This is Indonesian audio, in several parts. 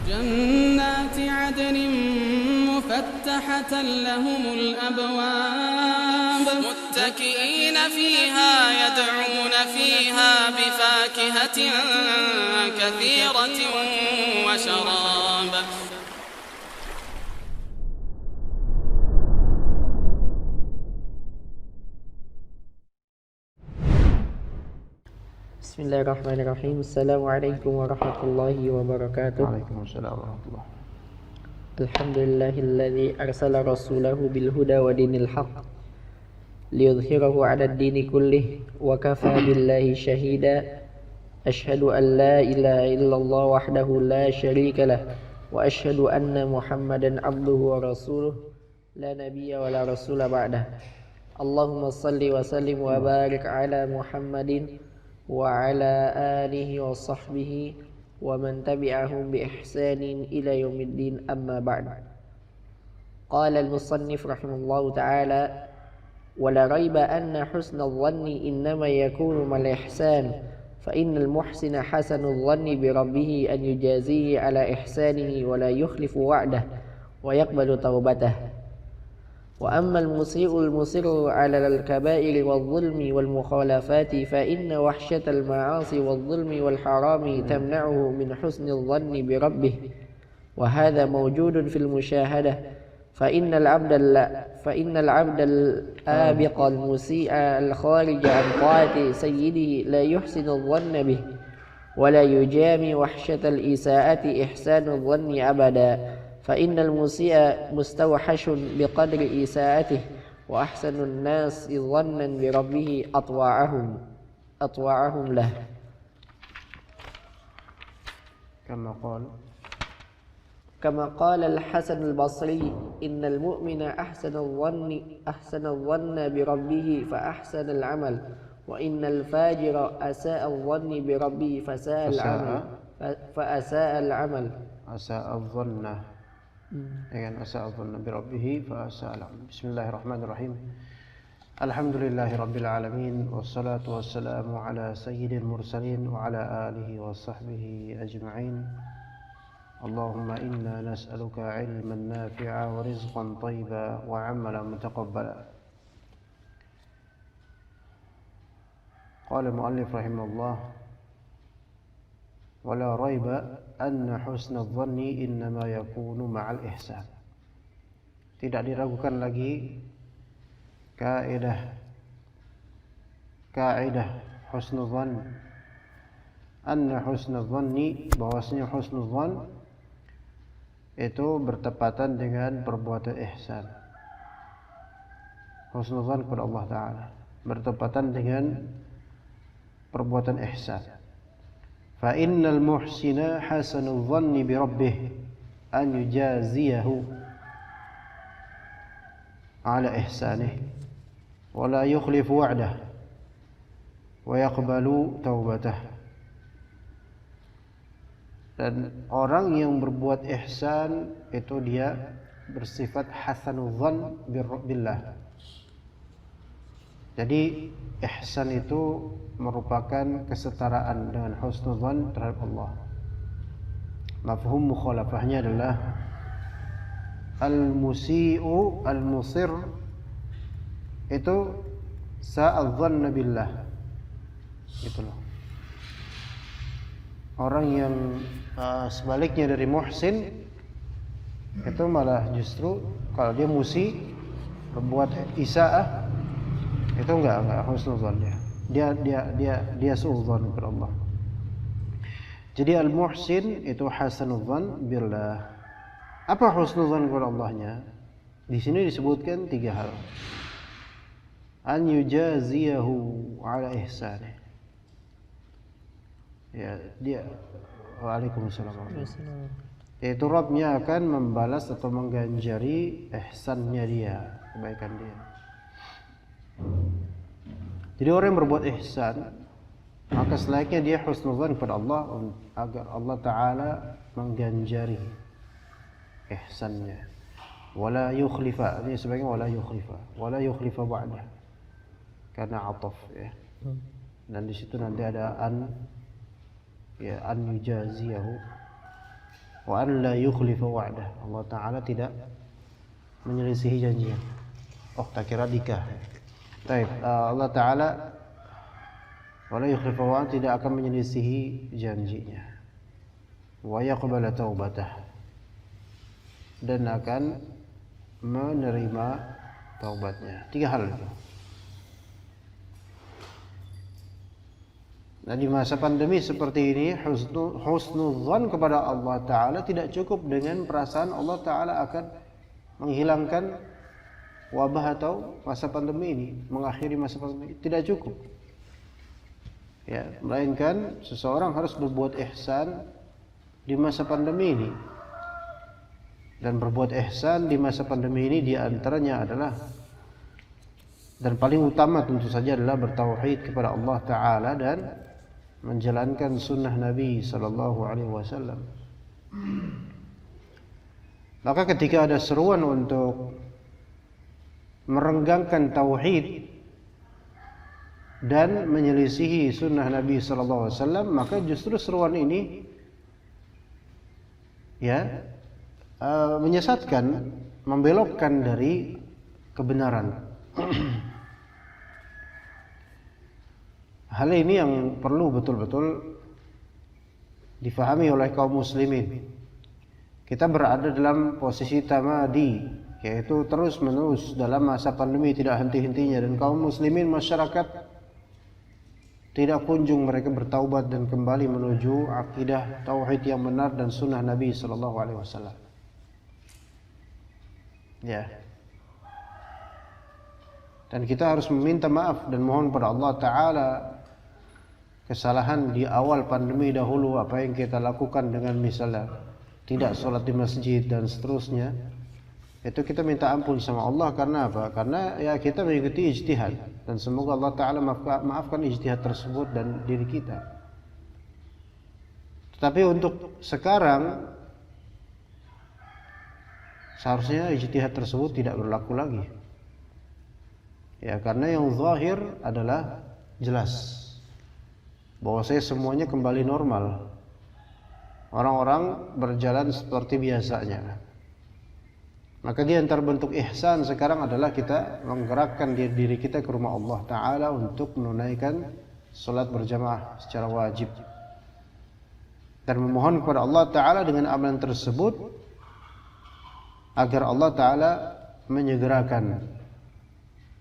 جنات عدن مفتحة لهم الأبواب متكئين فيها يدعون فيها بفاكهة كثيرة وشراب. Bismillahirrahmanirrahim. Assalamualaikum warahmatullahi wabarakatuh. Waalaikumsalam warahmatullahi. Alhamdulillahilladzi arsala rasulahu bil huda wa dinil haqq liyudhhirahu 'ala ad-dini kullih wa kafaa billahi shahida. Asyhadu an la ilaha illallah wahdahu la syarika lah wa asyhadu anna Muhammadan 'abduhu wa rasuluh la nabiyya wa la rasula ba'dah. Allahumma shalli wa sallim wa barik 'ala Muhammadin wa ala alihi wa sahbihi wa man tabi'ahum bi ihsanin ila yaumiddin, amma ba'd. Qala al-musannif rahimahullahu ta'ala: wa la raiba anna husna adh-dhanni innama yakunu mal ihsan fa innal muhsina hasanul dhanni bi rabbih an yujazihi ala ihsanihi wa la yukhlifu wa'dah wa yaqbalu taubatah. وأما المسيء المصر على الكبائر والظلم والمخالفات فإن وحشة المعاصي والظلم والحرام تمنعه من حسن الظن بربه، وهذا موجود في المشاهدة. فإن العبد الآبق المسيء الخارج عن طاعة سيده لا يحسن الظن به ولا يجامي وحشة الإساءة إحسان الظن أبدا، فإن المسيء مستوحش بقدر إساءته، وأحسن الناس ظنا بربه أطوعهم له. كما قال الحسن البصري: إن المؤمن أحسن الظن بربه فأحسن العمل، وإن الفاجر أساء الظن بربه فأساء العمل. Bismillahirrahmanirrahim. Alhamdulillahirabbil alamin wassalatu wassalamu ala sayyidil mursalin wa ala alihi wa sahbihi ajma'in. Allahumma inna nas'aluka ilman nafi'a wa rizqan thayyiban wa 'amalan mutaqabbala. Qala al-mu'allif rahimahullah: wala raiba anna husna dhanni innama yakunu ma'al ihsan. Tidak diragukan lagi kaidah husnul dhann, anna husnul dhanni, bahwasanya husnul dhann itu bertepatan dengan perbuatan ihsan. Husnul dhann kepada Allah Ta'ala bertepatan dengan perbuatan ihsan. Fa innal muhsina hasanul dhanni bi rabbih an yujaziyahu ala ihsanih wa la yukhlifu wa'dah wa yaqbalu taubatah. Dan orang yang berbuat ihsan itu dia bersifat hasanul dhann billah. Jadi ihsan itu merupakan kesetaraan dengan husnul dhann terhadap Allah. Mafhum mukhalafahnya adalah al-musi'u al-musir itu sa'adh dhann billah. Itulah. Orang yang sebaliknya dari muhsin itu malah justru kalau dia musi berbuat isaah itu enggak husnul dhann dia suudzon kepada Allah. Jadi al-muhsin itu hasanul dhann billah. Apa husnul dhann kepada Allahnya? Di sini disebutkan 3 hal. An yujaziyahu ala ihsanih. Ya, dia Waalaikumsalam. Yaitu Rabbnya akan membalas atau mengganjari ihsannya dia, kebaikan dia. Jadi orang yang berbuat ihsan, maka selayaknya dia husnuzan kepada Allah agar Allah Ta'ala mengganjari ihsannya. Wala yukhlifa, ini sebagian wala yukhlifa ba'dah, karena ataf ya. Dan di situ nanti ada an yujaziyahu wa an la yukhlifa wa'dah. Allah Ta'ala tidak menyelisihi janjinya. Oh, tak kira nikah. Baik, Allah Ta'ala wa la yukhlifa wa'dah, tidak akan menyelisihi janjinya. Wa yaqbala taubatah, dan akan menerima taubatnya. 3 hal itu. Nah, di masa pandemi seperti ini, husnudzan kepada Allah Ta'ala tidak cukup dengan perasaan Allah Ta'ala akan menghilangkan wabah atau masa pandemi ini, mengakhiri masa pandemi ini. Tidak cukup, ya, melainkan seseorang harus berbuat ihsan di masa pandemi ini. Dan berbuat ihsan di masa pandemi ini diantaranya adalah, dan paling utama tentu saja, adalah bertauhid kepada Allah Ta'ala dan menjalankan sunnah Nabi Sallallahu Alaihi Wasallam. Maka ketika ada seruan untuk merenggangkan tauhid dan menyelisihi sunnah Nabi Sallallahu Alaihi Wasallam, maka justru seruan ini, ya, menyesatkan, membelokkan dari kebenaran. Hal ini yang perlu betul-betul difahami oleh kaum muslimin. Kita berada dalam posisi tamadi, yaitu terus-menerus dalam masa pandemi tidak henti-hentinya, dan kaum muslimin, masyarakat, tidak kunjung mereka bertaubat dan kembali menuju akidah tauhid yang benar dan sunnah Nabi Sallallahu Alaihi Wasallam. Ya. Dan kita harus meminta maaf dan mohon pada Allah Ta'ala kesalahan di awal pandemi dahulu, apa yang kita lakukan dengan misalnya tidak sholat di masjid dan seterusnya, itu kita minta ampun sama Allah. Karena apa? Karena ya kita mengikuti ijtihad, dan semoga Allah Ta'ala maafkan ijtihad tersebut dan diri kita. Tetapi untuk sekarang seharusnya ijtihad tersebut tidak berlaku lagi, ya, karena yang zahir adalah jelas bahwasanya semuanya kembali normal. Orang-orang berjalan seperti biasanya. Maka di antara bentuk ihsan sekarang adalah kita menggerakkan diri kita ke rumah Allah Ta'ala untuk menunaikan salat berjamaah secara wajib, dan memohon kepada Allah Ta'ala dengan amalan tersebut agar Allah Ta'ala menyegerakan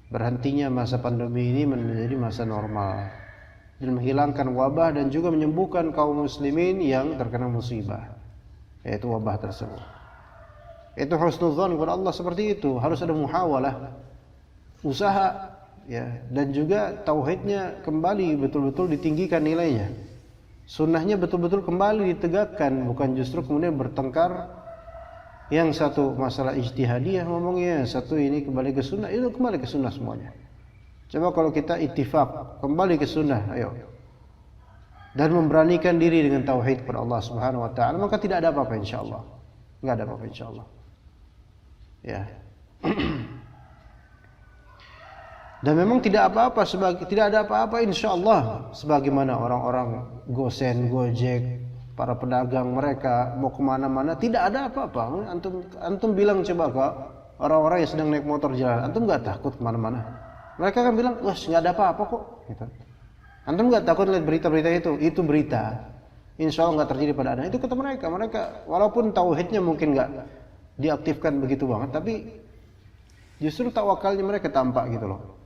berhentinya masa pandemi ini menjadi masa normal, dan menghilangkan wabah dan juga menyembuhkan kaum muslimin yang terkena musibah, yaitu wabah tersebut. Itu husnudzan kepada Allah seperti itu. Harus ada muhawalah, usaha, ya, dan juga tauhidnya kembali betul-betul ditinggikan nilainya. Sunnahnya betul-betul kembali ditegakkan, bukan justru kemudian bertengkar. Yang satu masalah ijtihadiyah ngomongnya, satu ini kembali ke sunnah, itu kembali ke sunnah semuanya. Coba kalau kita ittifaq kembali ke sunnah, ayo, dan memberanikan diri dengan tauhid kepada Allah Subhanahu Wa Taala, maka tidak ada apa-apa insyaallah. Enggak ada apa-apa insyaallah. Ya. Dan memang tidak ada apa-apa insyaallah, sebagaimana orang-orang Gosen, Gojek, para pedagang mereka mau kemana-mana tidak ada apa-apa. Antum bilang coba ke orang-orang yang sedang naik motor jalan, antum nggak takut kemana-mana? Mereka akan bilang, wah nggak ada apa-apa kok. Gitu. Antum nggak takut lihat berita-berita itu berita. Insya Allah nggak terjadi pada anda. Itu kata mereka. Mereka walaupun tauhidnya mungkin nggak diaktifkan begitu banget, tapi justru tawakalnya mereka tampak gitu loh.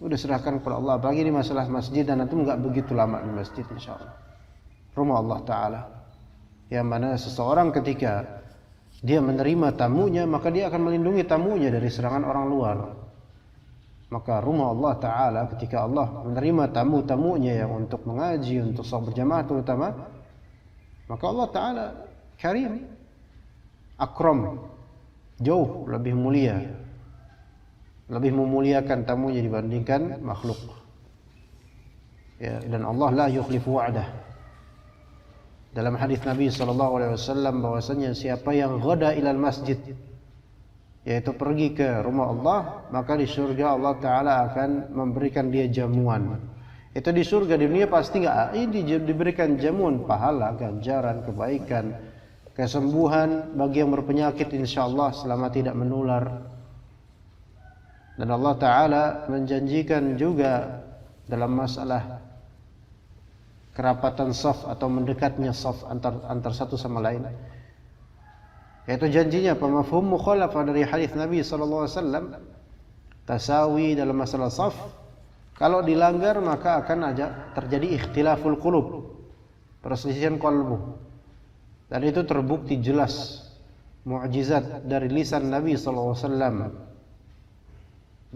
Udah serahkan kepada Allah. Apalagi ini masalah masjid, dan antum nggak begitu lama di masjid insya Allah. Rumah Allah Ta'ala, yang mana seseorang ketika dia menerima tamunya, maka dia akan melindungi tamunya dari serangan orang luar. Maka rumah Allah Ta'ala, ketika Allah menerima tamu-tamunya yang untuk mengaji, untuk sholat berjamaah terutama, maka Allah Ta'ala karim, akram, jauh lebih mulia, lebih memuliakan tamunya dibandingkan makhluk. Ya, dan Allah la yukhlifu wa'dah. Dalam hadis Nabi SAW bahwasanya siapa yang ghada ilal masjid, yaitu pergi ke rumah Allah, maka di surga Allah Ta'ala akan memberikan dia jamuan. Itu di surga. Di dunia pasti nggak, ini diberikan jamuan pahala, ganjaran, kebaikan, kesembuhan bagi yang berpenyakit insyaallah selama tidak menular. Dan Allah Ta'ala menjanjikan juga dalam masalah kerapatan saf atau mendekatnya saf antar satu sama lain, yaitu janjinya pemafhum mukhalafah dari hadis Nabi SAW, tasawi dalam masalah saf. Kalau dilanggar maka akan terjadi ikhtilaful qulub, perselisihan qalbu. Dan itu terbukti jelas mukjizat dari lisan Nabi SAW,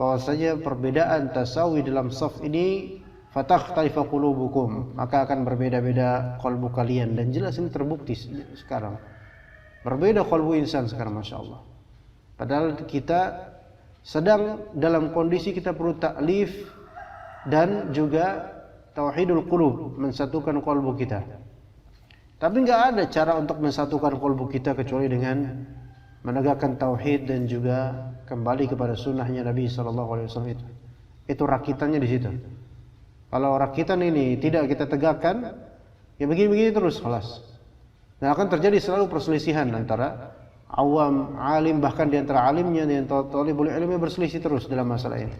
bahwasanya perbedaan tasawi dalam saf ini fatakhtalifu qulubukum, maka akan berbeda-beda qalbu kalian. Dan jelas ini terbukti sekarang. Berbeda qalbu insan sekarang, Masya Allah. Padahal kita sedang dalam kondisi kita perlu taklif dan juga tauhidul qulub, mensatukan qalbu kita. Tapi enggak ada cara untuk mensatukan qalbu kita kecuali dengan menegakkan tauhid dan juga kembali kepada sunnahnya Nabi SAW. Itu rakitannya di situ. Kalau rakitan ini tidak kita tegakkan, ya begini-begini terus, kelas. Nah, akan terjadi selalu perselisihan antara awam, alim, bahkan di antara alimnya dan thalibul ilmi berselisih terus dalam masalah ini.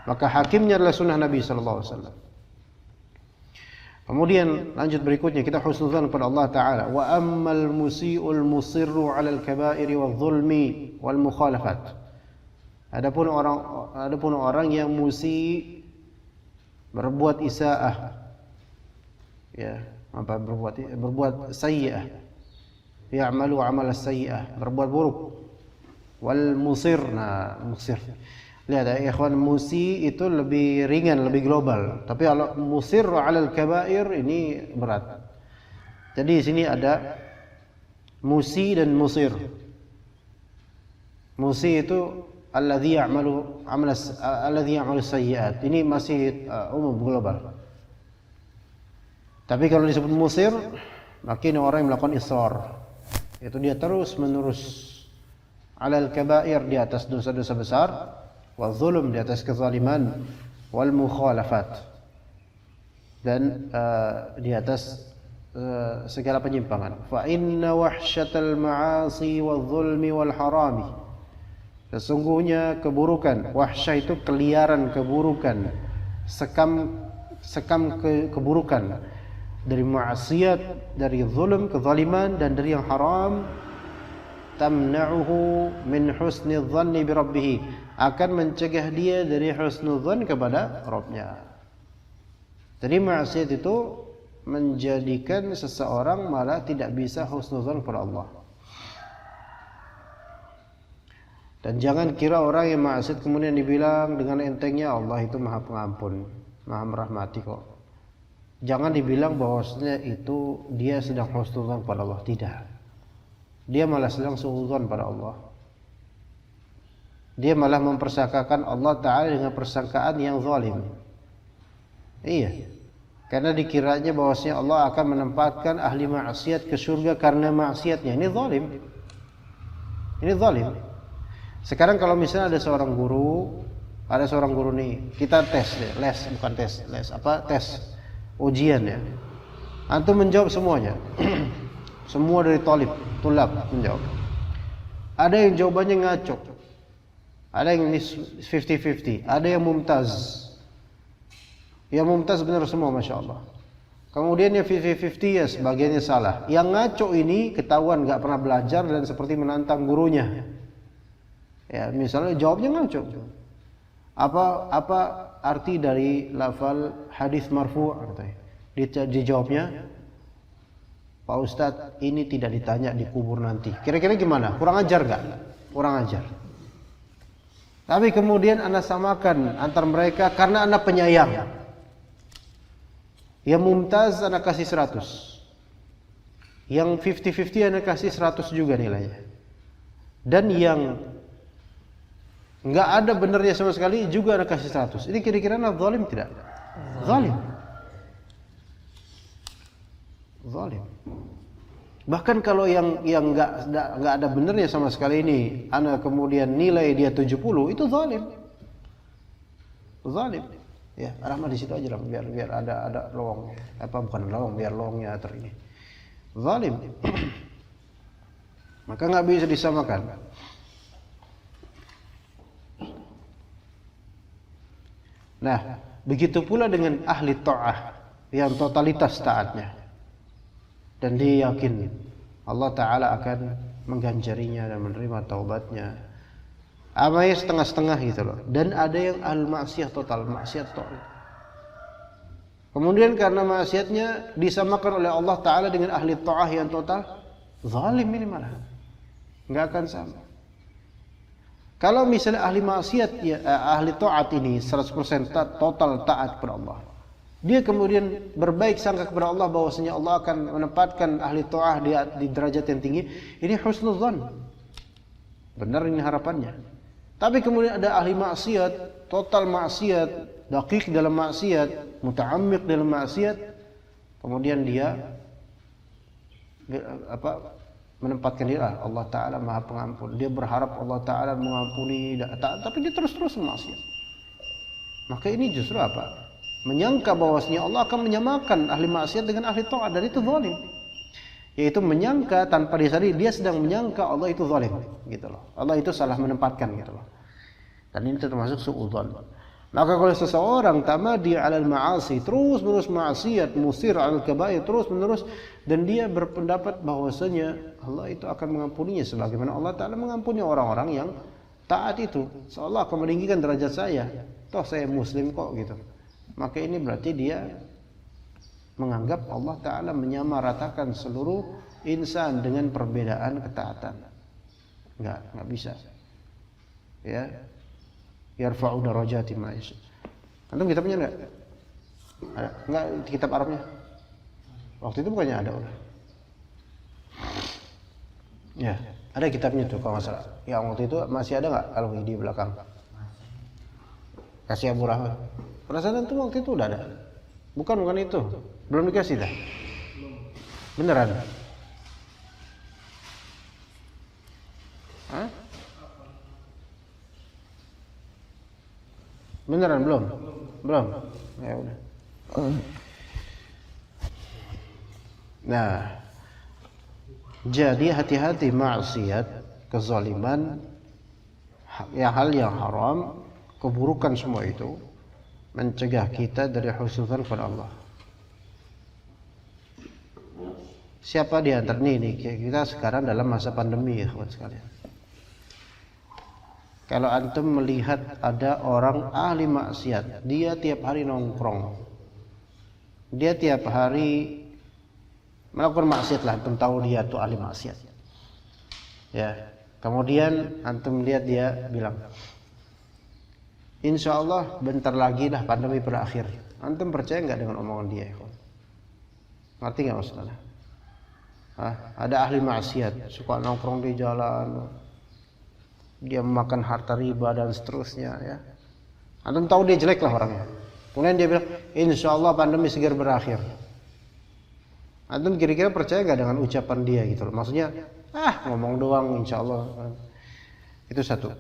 Maka hakimnya adalah sunnah Nabi SAW. Kemudian lanjut berikutnya, kita husnuzan kepada Allah Ta'ala. Wa ammal musi'ul musirru 'alal kaba'iri wadh-dhulmi wal mukhalafat. Adapun orang yang musi, berbuat isaah, ya, berbuat sayyi'ah, ya'malu 'amal as-sayyi'ah, berbuat buruk. Wal musir, musir. Lihat ya ikhwan, musi itu lebih ringan, lebih global. Tapi kalau musir 'alal kaba'ir ini berat. Jadi di sini ada musi dan musir. Musi itu alladzi ya'malu sayyi'at. Ini masih umum global. Tapi kalau disebut musir, maka ini orang yang melakukan israr. Itu dia terus menerus 'alal kaba'ir, di atas dosa-dosa besar, wal zulm, di atas kezaliman, wal mukhalafat, dan di atas segala penyimpangan. Fa inna wahsyatal ma'asi wal zulmi wal harami. Sesungguhnya keburukan, wahsyah itu keliaran keburukan, sekam keburukan dari maksiat, dari zulm, kezaliman, dan dari yang haram, tamna'uhu min husni dhanni bi rabbih, akan mencegah dia dari husnudzan kepada Rabbnya. Jadi maksiat itu menjadikan seseorang malah tidak bisa husnudzan kepada Allah. Dan jangan kira orang yang maksiat kemudian dibilang dengan entengnya Allah itu Maha Pengampun, Maha merahmati kok. Jangan dibilang bahwasanya itu dia sedang husnudzan kepada Allah, tidak. Dia malah sedang suudzon pada Allah. Dia malah mempersangkakan Allah Ta'ala dengan persangkaan yang zalim. Iya. Karena dikiranya bahwasanya Allah akan menempatkan ahli maksiat ke surga karena maksiatnya. Ini zalim. Ini zalim. Sekarang kalau misalnya ada seorang guru nih, kita tes, tes ujian ya. Antum menjawab semuanya. Semua dari tulab menjawab. Ada yang jawabannya ngaco. Ada yang 50-50, ada yang mumtaz. Yang mumtaz benar semua, Masya Allah. Kemudian yang 50-50 ya sebagiannya salah. Yang ngaco ini ketahuan gak pernah belajar dan seperti menantang gurunya. Ya, misalnya jawabnya ngaco. Apa arti dari lafal hadis marfu'? Dijawabnya, Pak Ustadz, ini tidak ditanya di kubur nanti. Kira-kira gimana? Kurang ajar gak? Kurang ajar. Tapi kemudian Anda samakan antar mereka karena Anda penyayang. Yang mumtaz Anda kasih 100. Yang 50-50 Anda kasih 100 juga nilainya. Dan yang enggak ada benarnya sama sekali juga Anda kasih 100. Ini kira-kira Anda zalim tidak? Zalim. Zalim. Bahkan kalau yang enggak ada benarnya sama sekali ini, ana kemudian nilai dia 70, itu zalim. Zalim. Ya, rahmat di situ aja lah, biar ada lowong. Bukan lowong, biar lowongnya ini. Zalim. Maka nggak bisa disamakan. Nah, begitu pula dengan ahli ta'ah yang totalitas taatnya. Dan dia yakin Allah Ta'ala akan mengganjarinya dan menerima taubatnya. Amanya setengah-setengah gitu loh. Dan ada yang al-maksiyah total, maksiat total. Kemudian karena maksiatnya disamakan oleh Allah Ta'ala dengan ahli ta'ah yang total, zalim ini malah. Nggak akan sama. Kalau misalnya ahli maksiat, ya, ahli taat ini 100% total taat kepada Allah. Dia kemudian berbaik sangka kepada Allah bahwasanya Allah akan menempatkan ahli ta'ah di derajat yang tinggi. Ini husnuzan. Benar ini harapannya. Tapi kemudian ada ahli maksiat, total maksiat, daqiq dalam maksiat, muta'ammiq dalam maksiat. Kemudian dia menempatkan diri Allah Ta'ala Maha Pengampun. Dia berharap Allah Ta'ala mengampuni, tapi dia terus-terus maksiat. Maka ini justru apa? Menyangka bahwasanya Allah akan menyamakan ahli maksiat dengan ahli taat, dan itu zalim. Yaitu menyangka tanpa disadari, dia sedang menyangka Allah itu zalim, gitu loh. Allah itu salah menempatkan, gitu loh. Dan ini termasuk suudzon. Maka kalau seseorang tamadi 'alal ma'asi, terus-menerus maksiat, musir 'alal kabair, terus-menerus, dan dia berpendapat bahwasanya Allah itu akan mengampuninya sebagaimana Allah Ta'ala mengampuni orang-orang yang taat itu. Seolah akan meninggikan derajat saya. Toh saya muslim kok, gitu. Maka ini berarti dia menganggap Allah Ta'ala menyamaratakan seluruh insan dengan perbedaan ketaatan. Enggak bisa. Ya. Yarfa'u darajati ma yasha. Antum kitabnya enggak? Ada? Enggak kitab Arabnya? Waktu itu bukannya ada udah. Ya, ada kitabnya tuh kalau enggak salah. Yang waktu itu masih ada enggak kalau di belakang? Kasih Abu Rahman. Perasaan itu waktu itu udah ada. Bukan itu. Belum dikasih dah. Beneran? Hah? Beneran belum? Belum. Ya udah. Nah, jadi hati-hati maksiat, kezaliman, hal yang haram, keburukan semua itu mencegah kita dari husnudzan kepada Allah. Siapa di antara ini kita sekarang dalam masa pandemi ya kawan sekalian. Kalau antum melihat ada orang ahli maksiat, dia tiap hari nongkrong, dia tiap hari melakukan maksiat lah, antum tahu dia tuh ahli maksiat. Ya, kemudian antum lihat dia bilang, insya Allah bentar lagi lah pandemi berakhir. Antum percaya nggak dengan omongan dia? Ngerti nggak maksudnya? Ada ahli maksiat, suka nongkrong di jalan, dia memakan harta riba dan seterusnya. Ya, antum tahu dia jelek lah orangnya. Kemudian dia bilang, insya Allah pandemi segera berakhir. Antum kira-kira percaya nggak dengan ucapan dia gitu loh? Maksudnya, ngomong doang, insya Allah. Itu satu.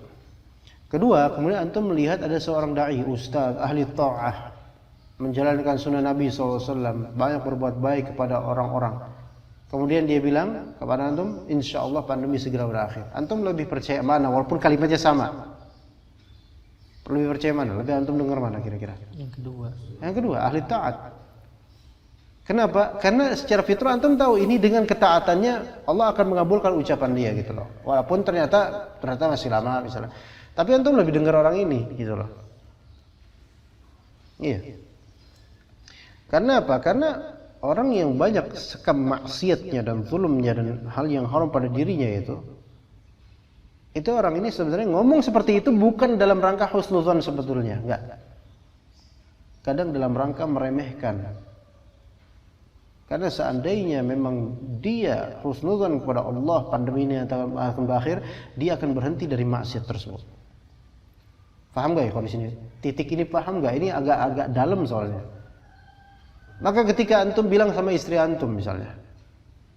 Kedua, kemudian antum melihat ada seorang dai, ustaz, ahli ta'ah, menjalankan sunnah Nabi SAW, banyak berbuat baik kepada orang-orang. Kemudian dia bilang kepada antum, insya Allah pandemi segera berakhir. Antum lebih percaya mana? Walaupun kalimatnya sama. Lebih percaya mana? Lebih antum dengar mana kira-kira? Yang kedua. Yang kedua, ahli ta'at. Kenapa? Karena secara fitrah antum tahu ini dengan ketaatannya Allah akan mengabulkan ucapan dia gitu loh. Walaupun ternyata masih lama misalnya. Tapi antum lebih dengar orang ini gitu loh. Iya. Karena apa? Karena orang yang banyak sekam maksiatnya dan zulumnya dan hal yang haram pada dirinya itu orang ini sebenarnya ngomong seperti itu bukan dalam rangka husnuzan sebetulnya, enggak. Kadang dalam rangka meremehkan. Karena seandainya memang dia husnuzan kepada Allah, pandemi ini akan berakhir, dia akan berhenti dari maksiat tersebut. Paham gak ya kalau di sini? Titik ini paham gak? Ini agak-agak dalam soalnya. Maka ketika antum bilang sama istri antum misalnya,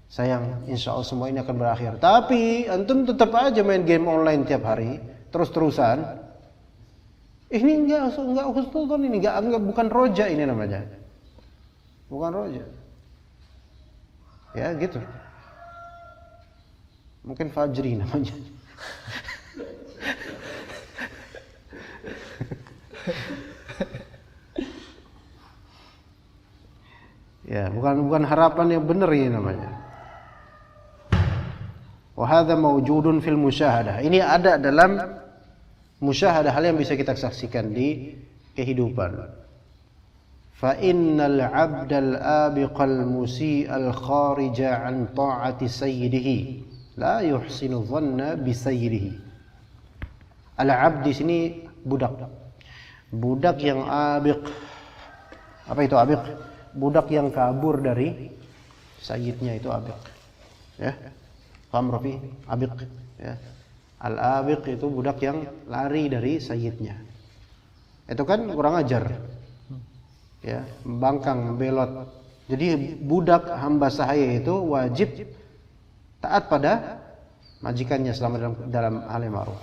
sayang, insya Allah semua ini akan berakhir. Tapi antum tetap aja main game online tiap hari, terus-terusan. Ini enggak husnuzan, ini enggak, bukan roja ini namanya. Bukan roja. Ya gitu. Mungkin Fajri namanya. Ya, bukan harapan yang benar ini namanya. Wa hadza mawjudun fil musyahadah. Ini ada dalam musyahadah, hal yang bisa kita saksikan di kehidupan. Fa innal 'abdal abiqal musii'al kharija 'an ta'ati sayyidihi la yuhsinu dhanna bi sayyidihi. Al-'abd di sini budak. Budak yang abiq. Apa itu abiq? Budak yang kabur dari sayyidnya itu abiq. Ya. Paham Rafi? Abiq, ya. Al-abiq itu budak yang lari dari sayyidnya. Itu kan kurang ajar. Ya, membangkang, membelot. Jadi budak hamba sahaya itu wajib taat pada majikannya selama dalam hal yang ma'ruf.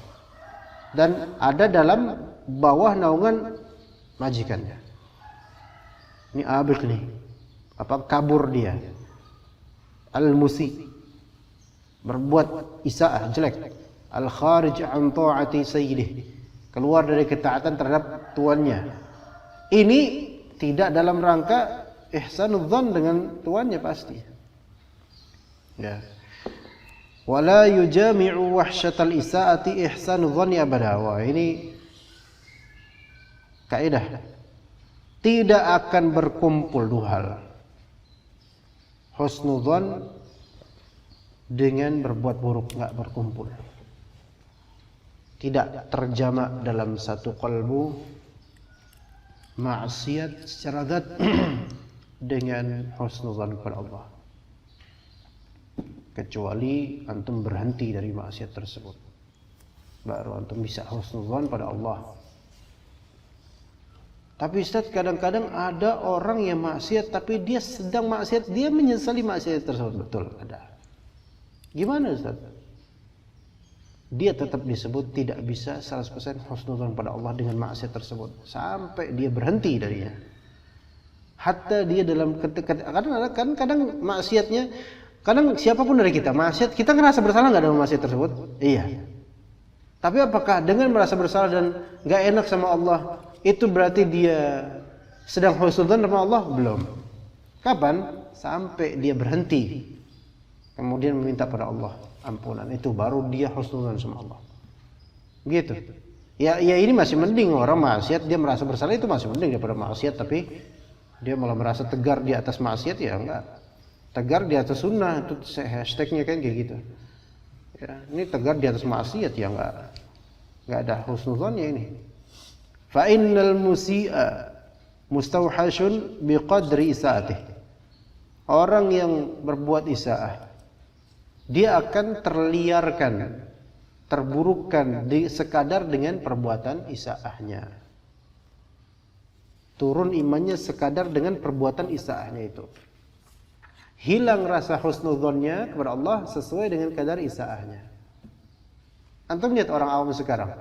Dan ada dalam bawah naungan majikannya. Ini abiq nih. Apa kabur dia? Al-musi, berbuat isaah, jelek. Al-kharij an ta'ati sayyidih, keluar dari ketaatan terhadap tuannya. Ini tidak dalam rangka ihsanudzan dengan tuannya pasti. Ya. Wala yujami'u wahsyatal isaati ihsanudzan abada. Wah, ini kaidah. Tidak akan berkumpul dua hal. Husnudzan dengan berbuat buruk, enggak berkumpul. Tidak terjamak dalam satu qalbu maksiat secara zat dengan husnudzan kepada Allah. Kecuali antum berhenti dari maksiat tersebut, baru antum bisa husnudzan pada Allah. Tapi Ustaz, kadang-kadang ada orang yang maksiat tapi dia sedang maksiat, dia menyesali maksiat tersebut. Betul, ada. Gimana Ustaz? Dia tetap disebut tidak bisa 100% husnudzan pada Allah dengan maksiat tersebut sampai dia berhenti darinya. Hatta dia dalam kadang maksiatnya, kadang siapapun dari kita maksiat, kita ngerasa bersalah nggak dalam maksiat tersebut? Iya. Tapi apakah dengan merasa bersalah dan nggak enak sama Allah itu berarti dia sedang husnudzan sama Allah? Belum. Kapan? Sampai dia berhenti, kemudian meminta pada Allah ampunan, itu baru dia husnudzan sama Allah. Gitu. Ya ini masih mending orang maksiat dia merasa bersalah, itu masih mending daripada maksiat tapi dia malah merasa tegar di atas maksiat, ya enggak. Tegar di atas sunnah, itu hashtagnya kan kayak gitu. Ya, ini tegar di atas maksiat, ya enggak ada husnudzannya ini. Fa innal musii'a mustawhashun biqadri isaatih. Orang yang berbuat isaah, dia akan terliarkan, terburukkan sekadar dengan perbuatan isaahnya. Turun imannya sekadar dengan perbuatan isaahnya itu. Hilang rasa husnudzonnya kepada Allah sesuai dengan kadar isaahnya. Antum lihat orang awam sekarang.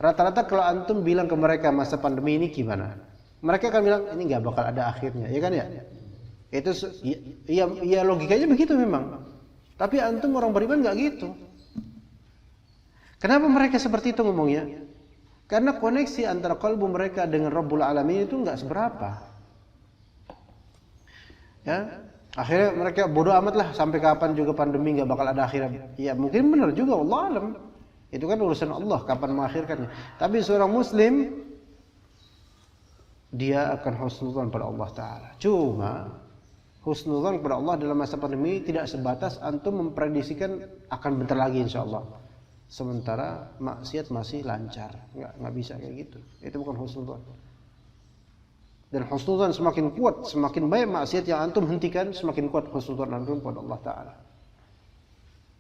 Rata-rata kalau antum bilang ke mereka masa pandemi ini gimana, mereka akan bilang ini nggak bakal ada akhirnya, ya kan ya? Itu ya logikanya begitu memang. Tapi antum orang beriman nggak gitu. Kenapa mereka seperti itu ngomongnya? Karena koneksi antara kalbu mereka dengan Rabbul Alamin itu nggak seberapa. Ya, akhirnya mereka bodoh amat lah, sampai kapan juga pandemi nggak bakal ada akhirnya. Ya mungkin benar juga, Allah alam. Itu kan urusan Allah kapan mengakhirkannya. Tapi seorang muslim dia akan husnudzan pada Allah Ta'ala. Cuma husnudzan kepada Allah dalam masa pandemi tidak sebatas antum memprediksikan akan bentar lagi insya-Allah. Sementara maksiat masih lancar. Nggak bisa kayak gitu. Itu bukan husnudzan. Dan husnudzan semakin kuat, semakin banyak maksiat yang antum hentikan, semakin kuat husnudzan antum pada Allah Ta'ala.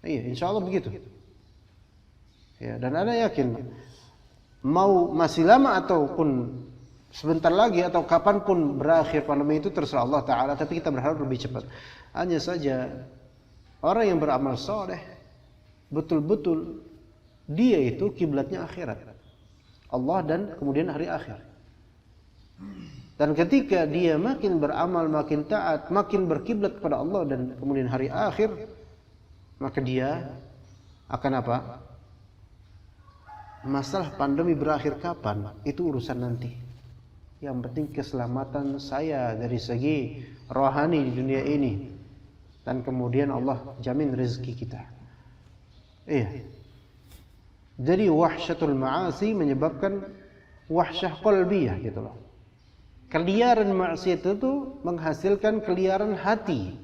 Iya, insya Allah begitu. Ya, dan Anda yakin mau masih lama ataupun sebentar lagi atau kapanpun berakhir pandemi itu terserah Allah Ta'ala, tapi kita berharap lebih cepat. Hanya saja orang yang beramal soleh betul-betul dia itu kiblatnya akhirat, Allah dan kemudian hari akhir. Dan ketika dia makin beramal, makin taat, makin berkiblat kepada Allah dan kemudian hari akhir, maka dia akan apa? Masalah pandemi berakhir kapan itu urusan nanti. Yang penting keselamatan saya dari segi rohani di dunia ini, dan kemudian Allah jamin rezeki kita. Iya. Jadi wahsyatul ma'asi menyebabkan wahsyah qalbiyah gitu loh. Keliaran maksiat itu menghasilkan keliaran hati.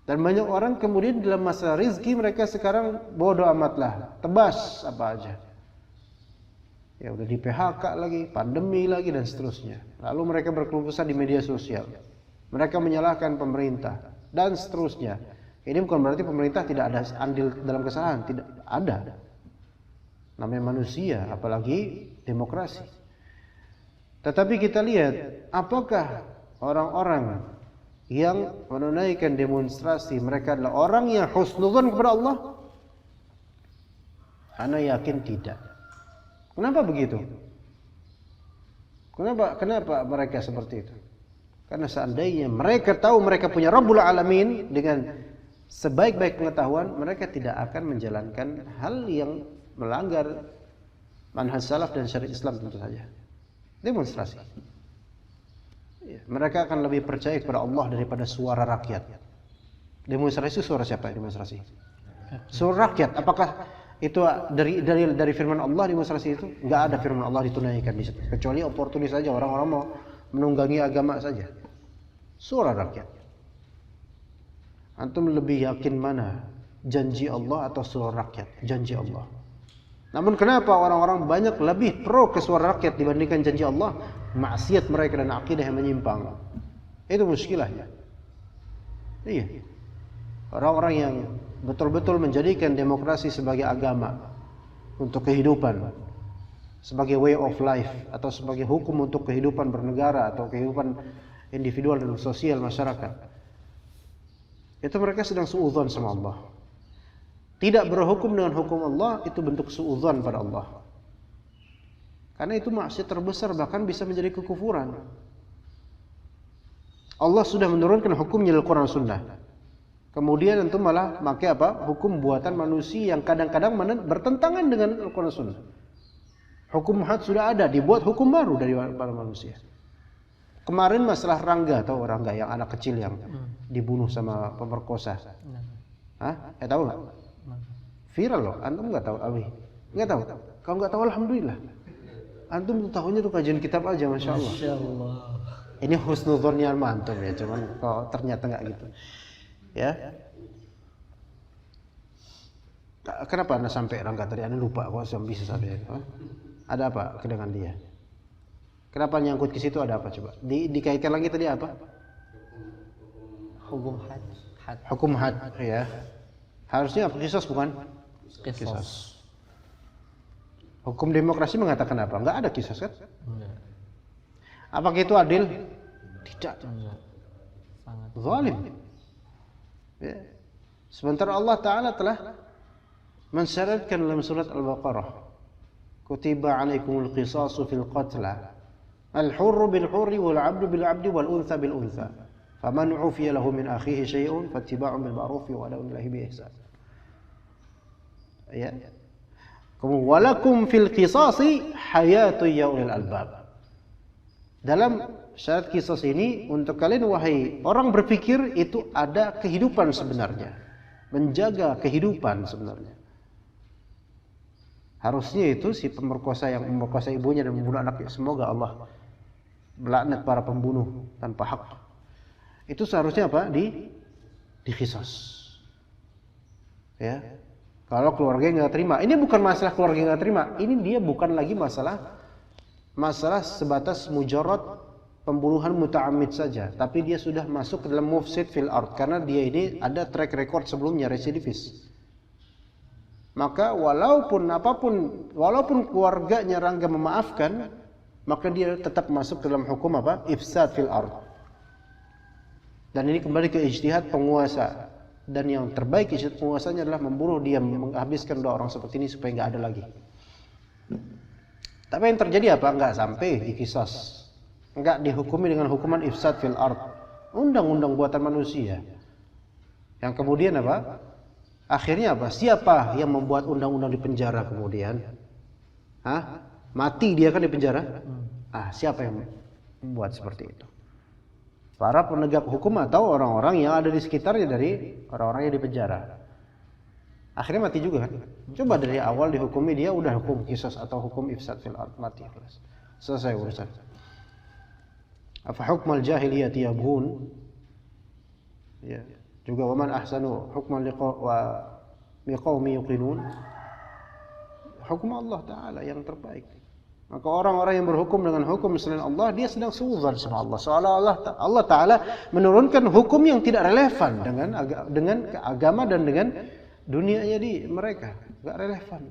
Dan banyak orang kemudian dalam masalah rezeki mereka sekarang bodoh amatlah, tebas apa aja. Ya udah di PHK lagi, pandemi lagi dan seterusnya. Lalu mereka berkeluh kesah di media sosial. Mereka menyalahkan pemerintah dan seterusnya. Ini bukan berarti pemerintah tidak ada andil dalam kesalahan, tidak ada. Namanya manusia, apalagi demokrasi. Tetapi kita lihat, apakah orang-orang yang menunaikan demonstrasi mereka adalah orang yang husnudzon kepada Allah? Ana yakin tidak. Kenapa begitu? Kenapa mereka seperti itu? Karena seandainya mereka tahu mereka punya Rabbul Alamin dengan sebaik-baik pengetahuan, mereka tidak akan menjalankan hal yang melanggar manhaj salaf dan syariat Islam tentu saja. Demonstrasi. Mereka akan lebih percaya kepada Allah daripada suara rakyat. Demonstrasi suara siapa demonstrasi? Suara rakyat. Apakah itu dari firman Allah demonstrasi itu? Enggak ada firman Allah ditunaikan di situ. Kecuali oportunis saja, orang-orang mau menunggangi agama saja. Suara rakyat. Antum lebih yakin mana? Janji Allah atau suara rakyat? Janji Allah. Namun kenapa orang-orang banyak lebih pro ke suara rakyat dibandingkan janji Allah? Maksiat mereka dan akidah yang menyimpang. Itu muskilahnya. Iya. Orang-orang yang betul-betul menjadikan demokrasi sebagai agama untuk kehidupan, sebagai way of life, atau sebagai hukum untuk kehidupan bernegara atau kehidupan individual dan sosial masyarakat. Itu mereka sedang suudzon sama Allah. Tidak berhukum dengan hukum Allah itu bentuk suudzon pada Allah. Karena itu maksiat terbesar, bahkan bisa menjadi kekufuran. Allah sudah menurunkan hukumnya dalam Quran Sunnah. Kemudian itu malah pakai apa? Hukum buatan manusia yang kadang-kadang bertentangan dengan Al-Quran Sunnah. Hukum had sudah ada, dibuat hukum baru dari para manusia. Kemarin masalah Rangga, tahu Rangga yang anak kecil yang dibunuh sama pemerkosa. Hah? Tahu nggak? Viral loh. Antum nggak tahu? Abi nggak tahu? Kalau nggak tahu, alhamdulillah. Antum tahunya tuh kajian kitab aja, masya Allah. Masya Allah. Ini husnudzonnya antum ya, cuman kalau ternyata nggak gitu. Ya. Kenapa Anda sampai Rangga tadi? Anda lupa kok bisa sampai. Ada apa dengan dia? Kenapa nyangkut ke situ? Ada apa coba? Dikaitkan lagi tadi apa? Hukum had. Hukum had, ya. Harusnya apa? Qisas bukan? Qisas. Hukum demokrasi mengatakan apa? Enggak ada qisas kan? Apakah itu adil? Tidak. Sangat Zalim. Ya. Sementara Allah Ta'ala telah mensyaratkan dalam surat Al-Baqarah, kutiba alaikumul qisasu fil qatla al-hurru bil-hurri wal-'abdu bil-'abdi wal-untha bil-untha faman 'ufiya lahu min akhihi syai'un fattiba'un bil ma'rufi wa ada'un ilaihi bi ihsan. Ya. Kemudian walakum fil qisasi hayatu ya ulil albab. Dalam syarat qisas ini untuk kalian wahai orang berpikir itu ada kehidupan sebenarnya. Menjaga kehidupan sebenarnya. Harusnya itu si pemerkosa yang memerkosa ibunya dan membunuh anaknya, semoga Allah melaknat para pembunuh tanpa hak. Itu seharusnya apa? Diqisas. Ya. Kalau keluarga nggak terima, ini bukan masalah keluarga nggak terima, ini dia bukan lagi masalah sebatas mujarrad pembunuhan muta'ammid saja, tapi dia sudah masuk ke dalam mufsid fil ard karena dia ini ada track record sebelumnya residivis. Maka walaupun keluarganya Rangga memaafkan, maka dia tetap masuk ke dalam hukum apa? Ifsad fil ard. Dan ini kembali ke ijtihad penguasa. Dan yang terbaik ijtihad penguasanya adalah membunuh dia, menghabiskan dua orang seperti ini supaya nggak ada lagi. Tapi yang terjadi apa? Nggak sampai dikisas, nggak dihukumi dengan hukuman ifsad fil ard, undang-undang buatan manusia. Yang kemudian apa? Akhirnya apa? Siapa yang membuat undang-undang di penjara kemudian? Mati dia kan di penjara? Siapa yang membuat seperti itu? Para penegak hukum atau orang-orang yang ada di sekitarnya dari orang-orang yang di penjara. Akhirnya mati juga kan? Coba dari awal dihukumi dia udah hukum qisas atau hukum ifsad fil ard, mati. Selesai urusan. Afa hukmal jahiliyati yabghun? Ya. Juga waman ahsanu hukman liqaumi yuqinun. Hukum Allah Ta'ala yang terbaik. Maka orang-orang yang berhukum dengan hukum selain Allah, dia sedang suudzon sama Allah. Seolah-olah Allah Ta'ala menurunkan hukum yang tidak relevan dengan agama dan dengan dunianya di mereka. Enggak relevan.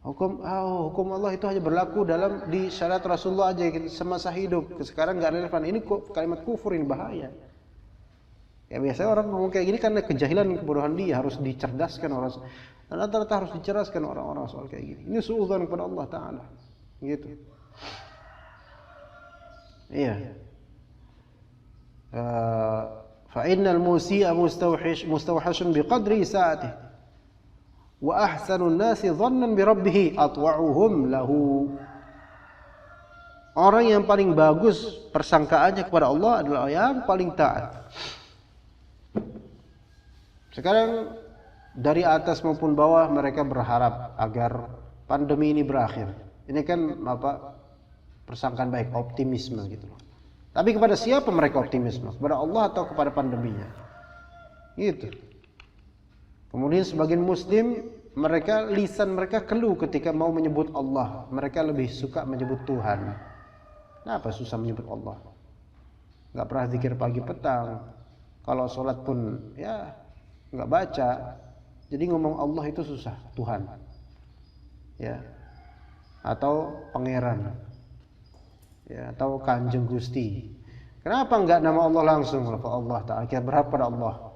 Hukum Allah itu hanya berlaku di syariat Rasulullah aja semasa hidup. Sekarang enggak relevan. Ini kalimat kufur, ini bahaya. Ya biasanya orang ngomong kayak gini karena kejahilan dan kebodohan dia, harus dicerdaskan orang. Dan rata-rata harus diceraskan orang-orang soal kayak gini. Ini suudzon kepada Allah Ta'ala. Gitu. Iya. Fa innal musii'a mustawhashun biqadri sa'atihi. Wa ahsanun nasi dhannan bi rabbih atwa'uhum lahu. Orang yang paling bagus persangkaannya kepada Allah adalah yang paling taat. Sekarang dari atas maupun bawah mereka berharap agar pandemi ini berakhir. Ini kan persangkaan baik, optimisme gitu. Tapi kepada siapa mereka optimisme? Kepada Allah atau kepada pandeminya? Gitu. Kemudian sebagian muslim lisan mereka keluh ketika mau menyebut Allah. Mereka lebih suka menyebut Tuhan. Kenapa susah menyebut Allah? Enggak pernah zikir pagi petang. Kalau sholat pun ya enggak baca. Jadi ngomong Allah itu susah, Tuhan. Ya. Atau pangeran. Ya, atau Kanjeng Gusti. Kenapa enggak nama Allah langsung? Allah Ta'ala, kita berharap pada Allah.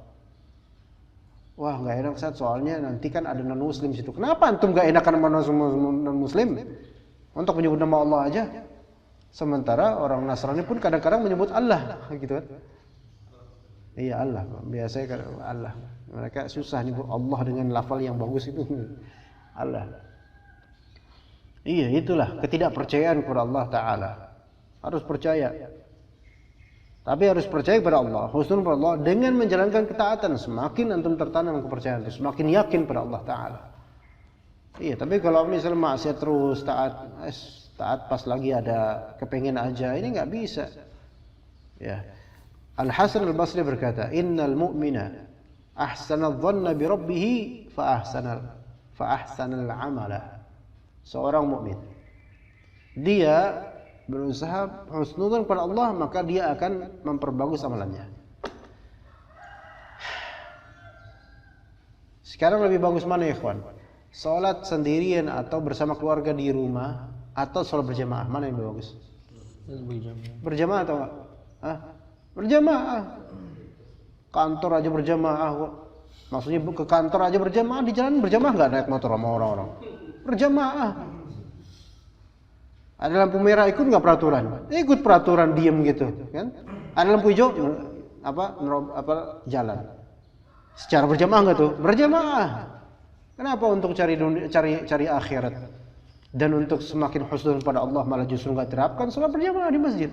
Wah, enggak enak Ustaz, soalnya nanti kan ada non-muslim situ. Kenapa antum enggak enakan sama non-muslim? Untuk menyebut nama Allah aja. Sementara orang Nasrani pun kadang-kadang menyebut Allah, gitu kan. Iya Allah, biasanya Allah. Mereka susah nyebut Allah dengan lafal yang bagus itu. Allah. Iya, itulah ketidakpercayaan kepada Allah Ta'ala. Harus percaya. Tapi harus percaya kepada Allah, husnul kepada Allah dengan menjalankan ketaatan. Semakin antum tertanam kepercayaan itu, semakin yakin pada Allah Ta'ala. Iya, tapi kalau misalnya maksiat terus taat pas lagi ada kepengen aja, ini nggak bisa. Ya. Al-Hasan Al-Basri berkata, "Innal mu'mina ahsana adh-dhanna bi rabbih fa ahsanal amala." Seorang mukmin dia berusaha husnudzon kepada Allah, maka dia akan memperbagus amalannya. Sekarang lebih bagus mana ya, ikhwan? Salat sendirian atau bersama keluarga di rumah atau salat berjamaah? Mana yang lebih bagus? Berjamaah atau enggak? Berjamaah. Kantor aja berjamaah kok. Maksudnya ke kantor aja berjamaah, di jalan berjamaah enggak naik motor sama orang-orang. Berjamaah. Ada lampu merah ikut enggak peraturan? Ikut peraturan, diem gitu, kan? Ada lampu hijau jalan. Secara berjamaah enggak tuh? Berjamaah. Kenapa untuk cari akhirat dan untuk semakin husnul pada Allah malah justru enggak terapkan salat berjamaah di masjid?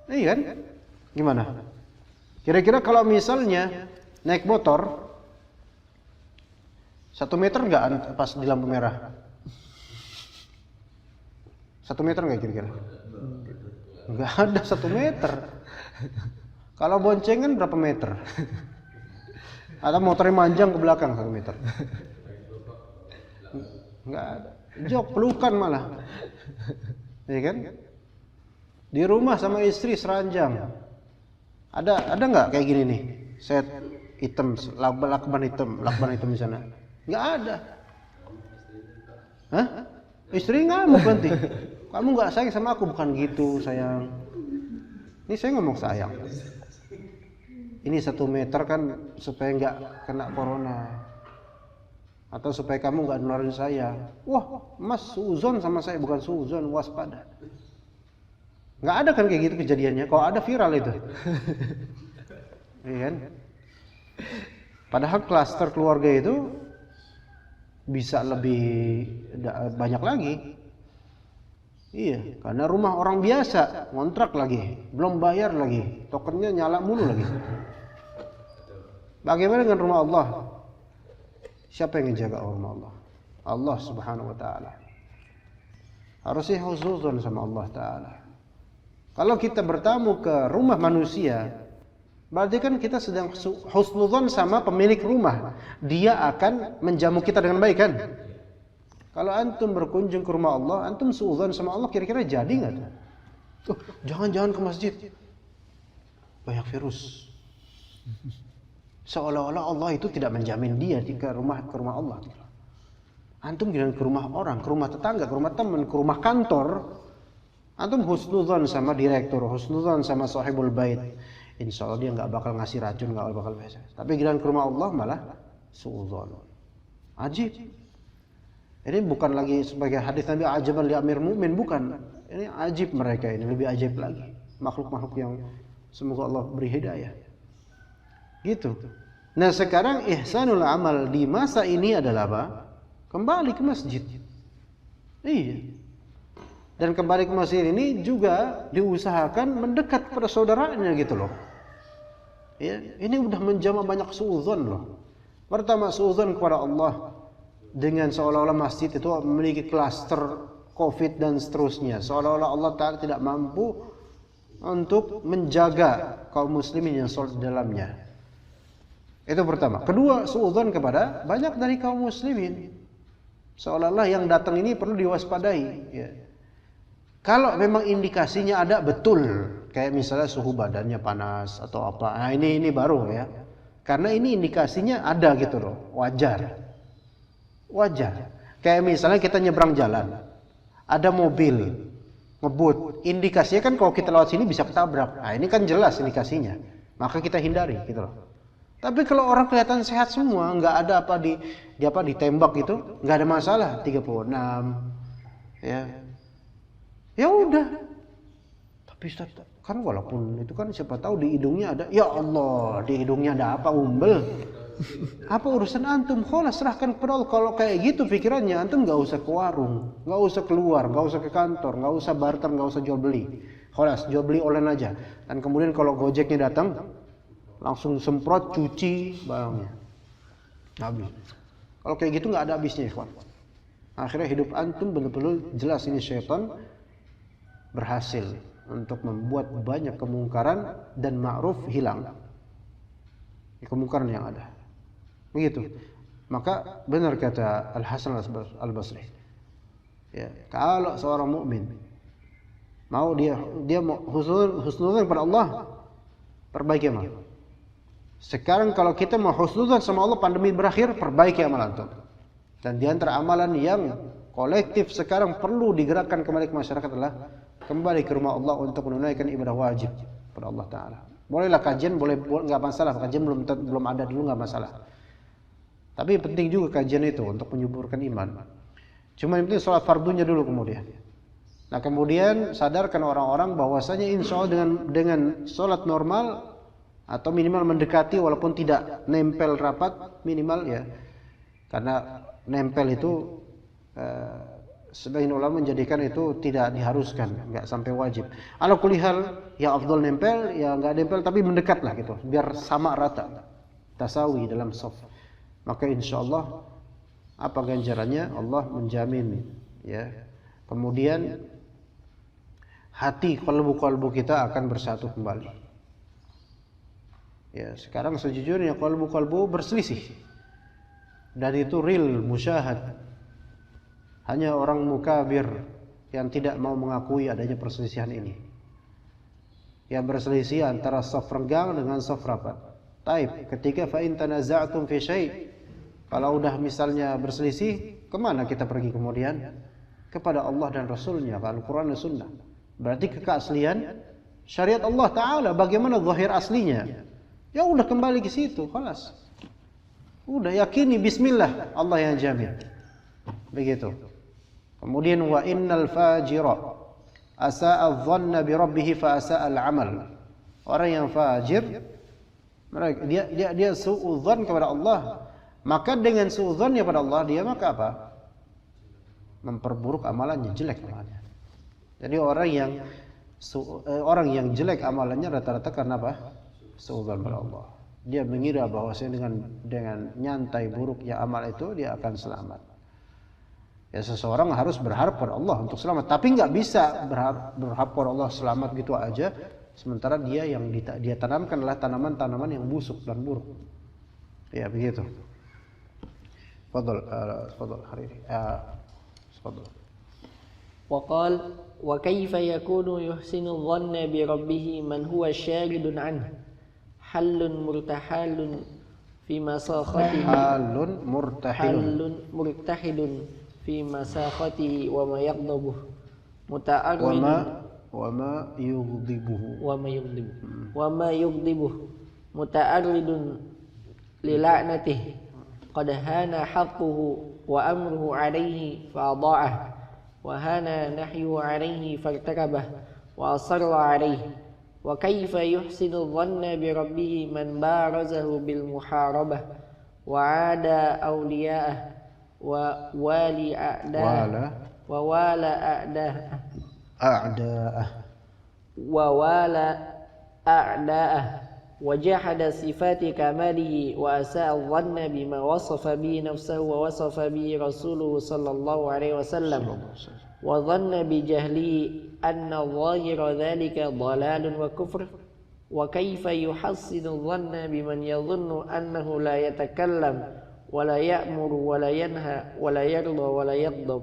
Iya kan? Gimana? Kira-kira kalau misalnya naik motor 1 meter enggak pas di lampu merah? 1 meter enggak kira-kira? Enggak ada 1 meter. Kalau boncengan berapa meter? Atau motornya manjang ke belakang 1 meter? Enggak ada. Jok pelukan malah. Iya kan? Di rumah sama istri seranjang. Ada enggak kayak gini nih? Set hitam, lakban hitam di sana. Enggak ada. Hah? Istri ngamuk nanti. Kamu enggak sayang sama aku, bukan gitu, sayang. Ini saya ngomong sayang. Ini 1 meter kan supaya enggak kena corona. Atau supaya kamu enggak nularin saya. Wah, Mas suzon sama saya, bukan suzon, waspada. Enggak ada kan kayak gitu kejadiannya. Kalau ada viral itu. Iya kan? Padahal klaster keluarga itu bisa lebih banyak lagi. Iya, karena rumah orang biasa, ngontrak lagi, belum bayar lagi, tokennya nyala mulu lagi. Bagaimana dengan rumah Allah? Siapa yang menjaga rumah Allah? Allah Subhanahu wa taala. Harusnya husnuzon sama Allah taala. Kalau kita bertamu ke rumah manusia, berarti kan kita sedang husnuzon sama pemilik rumah. Dia akan menjamu kita dengan baik kan? Kalau antum berkunjung ke rumah Allah, antum suudzon sama Allah, kira-kira jadi nggak tuh? Jangan-jangan ke masjid, banyak virus. Seolah-olah Allah itu tidak menjamin dia ke rumah Allah. Antum bilang ke rumah orang, ke rumah tetangga, ke rumah teman, ke rumah kantor, antum husnudzon sama direktur, husnudzon sama sahibul bait. Insya Allah dia nggak bakal ngasih racun, nggak bakal biasa. Tapi giliran ke rumah Allah malah suudzon. Ajib. Ini bukan lagi sebagai hadis Nabi ajaban li amir mu'min, bukan. Ini ajib mereka ini, lebih ajib lagi. Makhluk-makhluk yang semoga Allah beri hidayah. Gitu. Nah, sekarang ihsanul amal di masa ini adalah apa? Kembali ke masjid. Iya. Dan kembali ke masjid ini juga diusahakan mendekat kepada saudaranya gitu loh. Ya, ini udah menjama banyak suudzon loh. Pertama suudzon kepada Allah dengan seolah-olah masjid itu memiliki klaster COVID dan seterusnya. Seolah-olah Allah Ta'ala tidak mampu untuk menjaga kaum muslimin yang sholat di dalamnya. Itu pertama. Kedua, suudzon kepada banyak dari kaum muslimin. Seolah-olah yang datang ini perlu diwaspadai. Ya. Kalau memang indikasinya ada betul, kayak misalnya suhu badannya panas atau apa. Nah ini baru ya. Karena ini indikasinya ada gitu loh, wajar. Kayak misalnya kita nyebrang jalan, ada mobil ngebut, indikasinya kan kalau kita lewat sini bisa ketabrak. Nah ini kan jelas indikasinya, maka kita hindari gitu loh. Tapi kalau orang kelihatan sehat semua, nggak ada ditembak gitu, nggak ada masalah. 36 ya udah. Tapi Ustaz, kan walaupun itu kan siapa tahu di hidungnya ada, ya Allah, di hidungnya ada apa, umbel. Apa urusan antum? Kholas serahkan kepada Allah. Kalau kayak gitu pikirannya, antum nggak usah ke warung, nggak usah keluar, nggak usah ke kantor, nggak usah barter, nggak usah jual beli. Kholas jual beli online aja. Dan kemudian kalau Gojeknya datang, langsung semprot, cuci barangnya, habis. Kalau kayak gitu nggak ada habisnya, ikhwan. Akhirnya hidup antum benar-benar jelas ini syaitan berhasil untuk membuat banyak kemungkaran dan ma'ruf hilang. Kemungkaran yang ada. Begitu. Maka benar kata Al-Hasan Al-Basri. Ya, kalau seorang mukmin mau dia mau husnudzon kepada Allah, perbaiki amal. Sekarang kalau kita mau husnudzon sama Allah, pandemi berakhir, perbaiki amal antum. Dan di antara amalan yang kolektif sekarang perlu digerakkan kembali ke masyarakat adalah kembali ke rumah Allah untuk menunaikan ibadah wajib kepada Allah Ta'ala. Bolehlah kajian, boleh nggak masalah. Kajian belum ada dulu nggak masalah. Tapi penting juga kajian itu untuk menyuburkan iman. Cuma yang penting sholat fardunya dulu kemudian. Nah kemudian sadarkan orang-orang bahwasanya insya Allah dengan sholat normal atau minimal mendekati walaupun tidak nempel rapat minimal ya. Karena nempel itu sebagian ulama menjadikan itu tidak diharuskan, nggak sampai wajib. Ala kulli hal ya afdal nempel, ya nggak nempel tapi mendekat lah gitu, biar sama rata, tasawi dalam shaf. Maka insya Allah apa ganjarannya? Allah menjamin ya. Kemudian hati kalbu kita akan bersatu kembali. Ya sekarang sejujurnya kalbu berselisih dan itu real musyahad. Hanya orang mukabir yang tidak mau mengakui adanya perselisihan ini. Yang berselisih antara shaf renggang dengan shaf rapat. Taib, ketika fa in tanaza'tum fi syai', kalau udah misalnya berselisih, kemana kita pergi kemudian? Kepada Allah dan Rasulnya, ke Al-Quran dan Sunnah. Berarti ke keaslian syariat Allah Ta'ala, bagaimana zahir aslinya. Ya udah kembali ke situ, khalas. Udah yakini bismillah, Allah yang jamin. Begitu. Kemudian wa innal fajira asa'a dhanna bi rabbih fa asa'a al-amal. Orang yang fajir Dia suudzon kepada Allah. Maka dengan suudzonnya pada Allah, dia maka apa? Memperburuk amalannya, jelek amalannya. Jadi orang yang jelek amalannya rata-rata karena apa? Suudzon pada Allah. Dia mengira bahwasanya dengan nyantai buruknya amal itu dia akan selamat. Ya, seseorang harus berharap pada Allah untuk selamat, tapi nggak bisa berharap pada Allah selamat gitu aja, sementara dia yang dia tanamkan adalah tanaman-tanaman yang busuk dan buruk. Ya begitu. Fadhal Hariri. Fadhal. وقال وكيف يكون يحسن الظن بربه من هو شارد عنه حل مرتحل في مساخته مرتحل في مساخته وما يغضبه متأرد وما يغضبه متأرد للعنته قد هان حقه وأمره عليه فأضاعه وهان نحيه عليه فارتكبه وأصر عليه وكيف يحسن الظن بربه من بارزه بالمحاربة وعادى أولياءه ووالى أعداءه وجحد صفات كماله وأساء الظن بما وصف به نفسه ووصف به رسوله صلى الله عليه وسلم وظن بجهله أن ظاهر ذلك ضلال وكفر وكيف يحسن الظن بمن يظن أنه لا يتكلم ولا يأمر ولا ينهى ولا يرضى ولا يغضب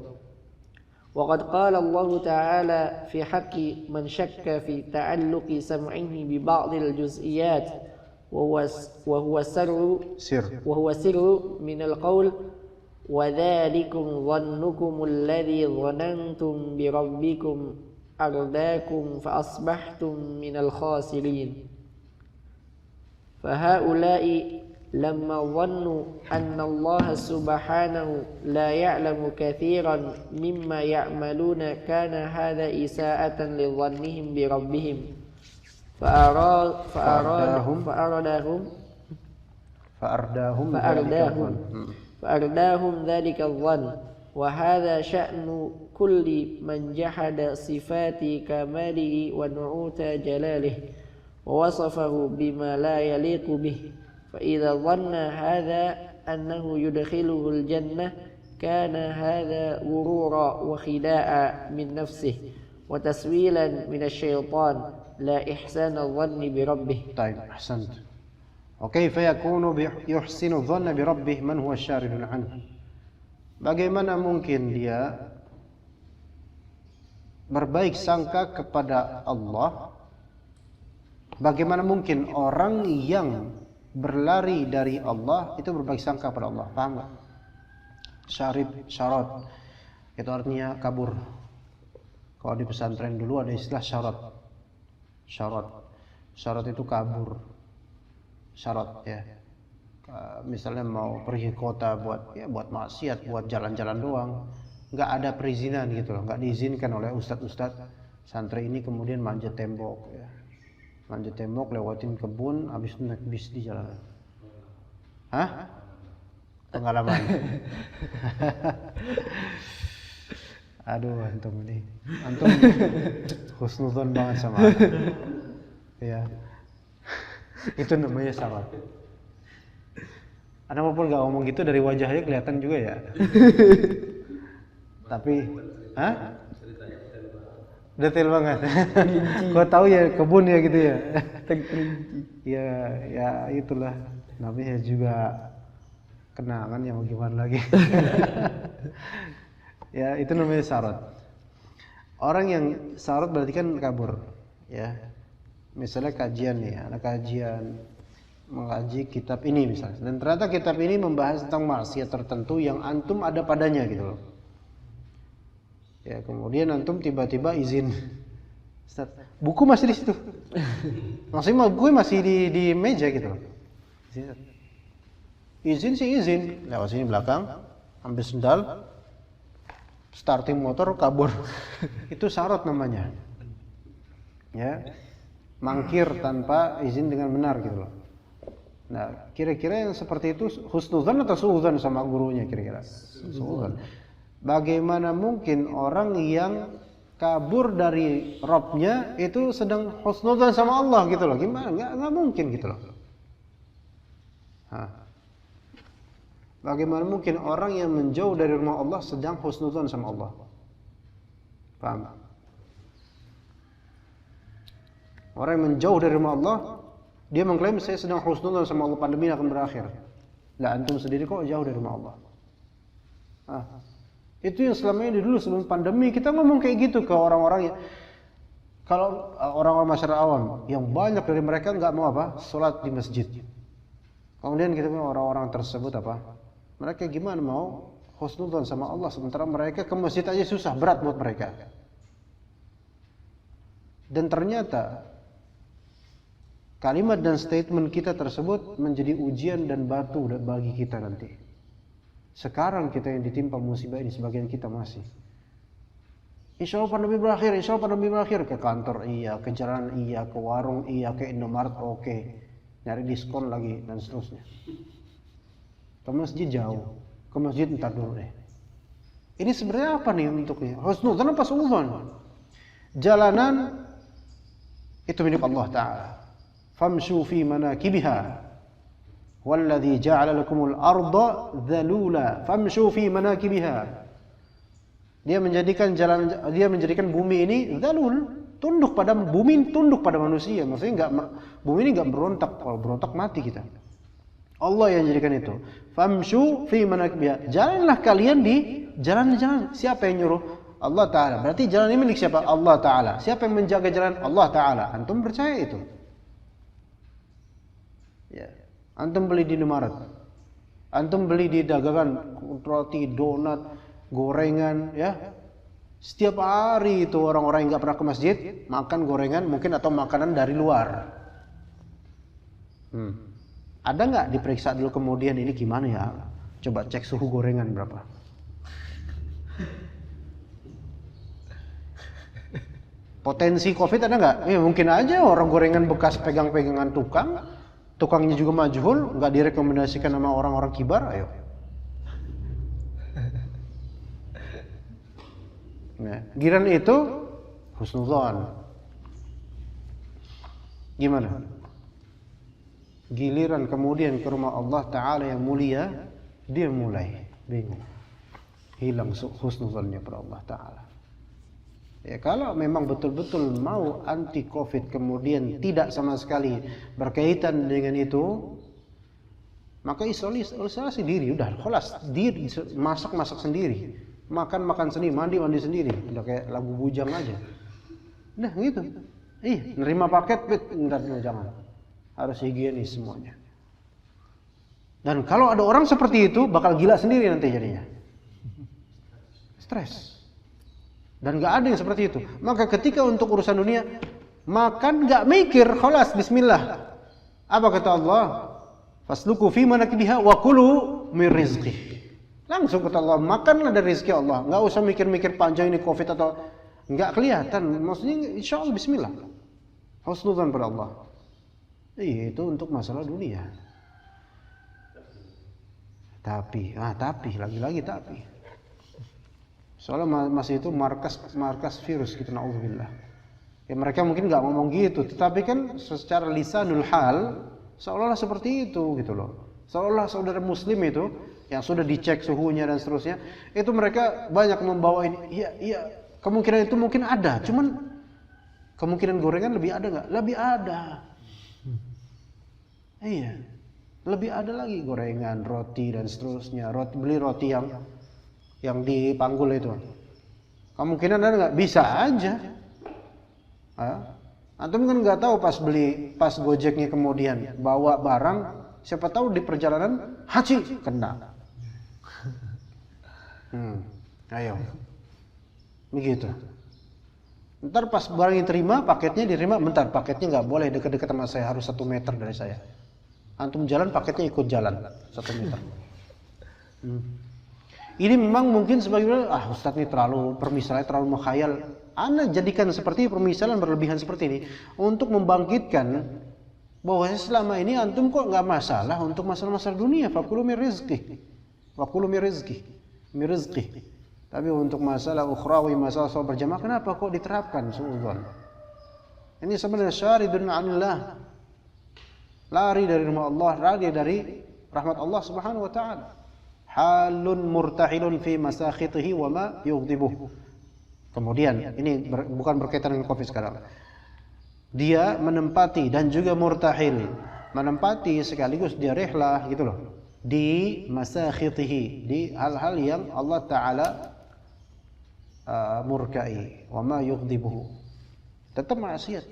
وقد قال الله تعالى في حق من شك في تعلق سمعه ببعض الجزئيات وهو سر من القول وذلكم ظنكم الذي ظننتم بربكم أرداكم فأصبحتم من الخاسرين فهؤلاء لما ظنوا أن الله سبحانه لا يعلم كثيرا مما يعملون كان هذا إساءة لظنهم بربهم فأرداهم ذلك الظن وهذا شأن كل من جحد صفات كماله ونعوت جلاله ووصفه بما لا يليق به فإذا ظن هذا أنه يدخله الجنة كان هذا غرورا وخداعا من نفسه وتسويلا من الشيطان لا إحسان الظن بربه. طيب أحسنت. وكيف يكون يحسن الظن بربه من هو شارد عنه? Bagaimana mungkin dia berbaik sangka kepada Allah? Bagaimana mungkin orang yang berlari dari Allah itu berbaik sangka pada Allah? Paham nggak? Syarat itu artinya kabur. Kalau di pesantren dulu ada istilah syarat itu kabur. Syarat ya. Misalnya mau pergi kota buat maksiat, buat jalan-jalan doang, nggak ada perizinan gitu loh, nggak diizinkan oleh ustadz santri ini, kemudian manjat tembok ya. Manjat tembok, lewatin kebun, habis itu naik bis di jalan. Hah? Pengalaman. Aduh, antum husnuzon banget sama aku. Ya. Itu namanya syarat. Anda walaupun nggak ngomong gitu dari wajahnya kelihatan juga ya. Tapi, detail banget. Kau tahu ya kebun ya gitu ya. Ya itulah namanya juga kenangan yang mau gimana lagi. Ya itu namanya syarat. Orang yang syarat berarti kan kabur, ya. Misalnya kajian nih, ada kajian mengaji kitab ini misalnya, dan ternyata kitab ini membahas tentang maksiat tertentu yang antum ada padanya gitu loh. Ya kemudian antum tiba-tiba izin, Ustaz, buku masih di situ. Maksudnya buku masih di meja gitu loh. Izin sih izin, lewat sini belakang, ambil sendal, starting motor kabur. Itu syarat namanya. Ya, mangkir tanpa izin dengan benar gitu loh. Nah, kira-kira yang seperti itu husnudzan atau suudzan sama gurunya kira-kira? Suudzan. Bagaimana mungkin orang yang kabur dari Rabbnya itu sedang husnudzan sama Allah gitu loh? Gimana? Nggak mungkin gitu loh. Bagaimana mungkin orang yang menjauh dari rumah Allah sedang husnudzan sama Allah? Paham? Orang yang menjauh dari rumah Allah, dia mengklaim saya sedang husnudzan sama Allah, pandemi akan berakhir. Lah antum sendiri kok jauh dari rumah Allah? Itu yang selama ini dulu sebelum pandemi kita ngomong kayak gitu ke orang-orang yang, kalau orang-orang masyarakat awam yang banyak dari mereka nggak mau sholat di masjid. Kemudian kita bilang orang-orang tersebut mereka gimana mau husnudzan sama Allah sementara mereka ke masjid aja susah, berat buat mereka. Dan ternyata kalimat dan statement kita tersebut menjadi ujian dan batu bagi kita nanti. Sekarang kita yang ditimpa musibah ini, sebagian kita masih. Insya Allah pandemi berakhir, insya Allah pandemi berakhir. Ke kantor iya, ke jalan iya, ke warung iya, ke Indomaret oke. Nyari diskon lagi dan seterusnya. Ke masjid jauh, ke masjid entar dulu deh. Ini sebenarnya apa nih untuknya? Husnudzan apa suudzan? Jalanan itu milik Allah Ta'ala. Famshu fi manakibiha walladzi ja'ala lakumul arda dzalula famshu fi manakibiha. Dia menjadikan bumi ini dzalul, tunduk pada bumi, tunduk pada manusia. Maksudnya bumi ini enggak berontak, kalau berontak mati kita. Allah yang jadikan itu. Famshu fi manakibiha. Jalanlah kalian di jalan-jalan. Siapa yang nyuruh? Allah Ta'ala. Berarti jalan ini milik siapa? Allah Ta'ala. Siapa yang menjaga jalan? Allah Ta'ala. Antum percaya itu? Ya. Antum beli di Indomaret, antum beli di dagangan roti, donat, gorengan, ya. Setiap hari itu orang-orang yang nggak pernah ke masjid makan gorengan mungkin atau makanan dari luar. Ada nggak diperiksa dulu kemudian ini gimana ya? Coba cek suhu gorengan berapa. Potensi COVID ada nggak? Ya, mungkin aja orang gorengan bekas pegang-pegangan tukangnya juga majhul, nggak direkomendasikan sama orang-orang kibar, ayo. Nah, giliran itu husnudzan. Gimana? Giliran kemudian ke rumah Allah Ta'ala yang mulia, dia mulai bingung. Hilang husnudzannya pada Allah Ta'ala. Ya, kalau memang betul-betul mau anti COVID kemudian tidak sama sekali berkaitan dengan itu, maka isolasi diri, udah kholas, diri masak sendiri, makan sendiri, mandi sendiri, udah kayak lagu bujang aja. Nah gitu. Nerima paket, jangan. Harus higienis semuanya. Dan kalau ada orang seperti itu bakal gila sendiri nanti jadinya. Stres. Dan gak ada yang seperti itu. Maka ketika untuk urusan dunia, makan gak mikir, khalas, bismillah. Apa kata Allah? Fasluku fi manakibiha wa kulu min rizqih. Langsung kata Allah, makanlah dari rezeki Allah. Gak usah mikir-mikir panjang ini COVID atau gak kelihatan. Maksudnya insya Allah bismillah. Husnudzan pada Allah. Itu untuk masalah dunia. Tapi, lagi-lagi tapi. Soalnya masih itu markas virus gitu, na'udzubillah. Ya mereka mungkin nggak ngomong gitu, tetapi kan secara lisanul hal seolah-olah seperti itu gitu loh. Seolah saudara muslim itu yang sudah dicek suhunya dan seterusnya, itu mereka banyak membawa ini. Iya, kemungkinan itu mungkin ada, cuman kemungkinan gorengan lebih ada nggak? Lebih ada. Iya, lebih ada lagi gorengan, roti dan seterusnya. Beli roti yang di Panggul itu, kemungkinan ada nggak? Bisa aja. Antum kan nggak tahu pas Gojeknya kemudian bawa barang, siapa tahu di perjalanan haji kena. Ayo, begitu. Ntar pas barang diterima, paketnya diterima, bentar paketnya nggak boleh dekat-dekat sama saya, harus 1 meter dari saya. Antum jalan, paketnya ikut jalan 1 meter. Ini memang mungkin sebagai Ustadz ini terlalu permisalan, terlalu menghayal. Anda jadikan seperti permisalan berlebihan seperti ini untuk membangkitkan bahwa selama ini antum kok nggak masalah untuk masalah-masalah dunia, fakulu min rizqi, fakulu min rizqi. Tapi untuk masalah ukhrawi, masalah soal berjamaah, kenapa kok diterapkan suudzon? Ini sebenarnya syaridun anillah, lari dari rumah Allah, lari dari rahmat Allah Subhanahu wa taala. Halun murtahilun fi masakhitihi wa ma yughdibuh. Kemudian ini bukan berkaitan dengan Covid sekarang. Dia menempati dan juga murtahil, menempati sekaligus dia rihlah gitu loh, di masakhitihi, di hal-hal yang Allah taala murkai, wa ma yughdibuhu. Tetap maksiat.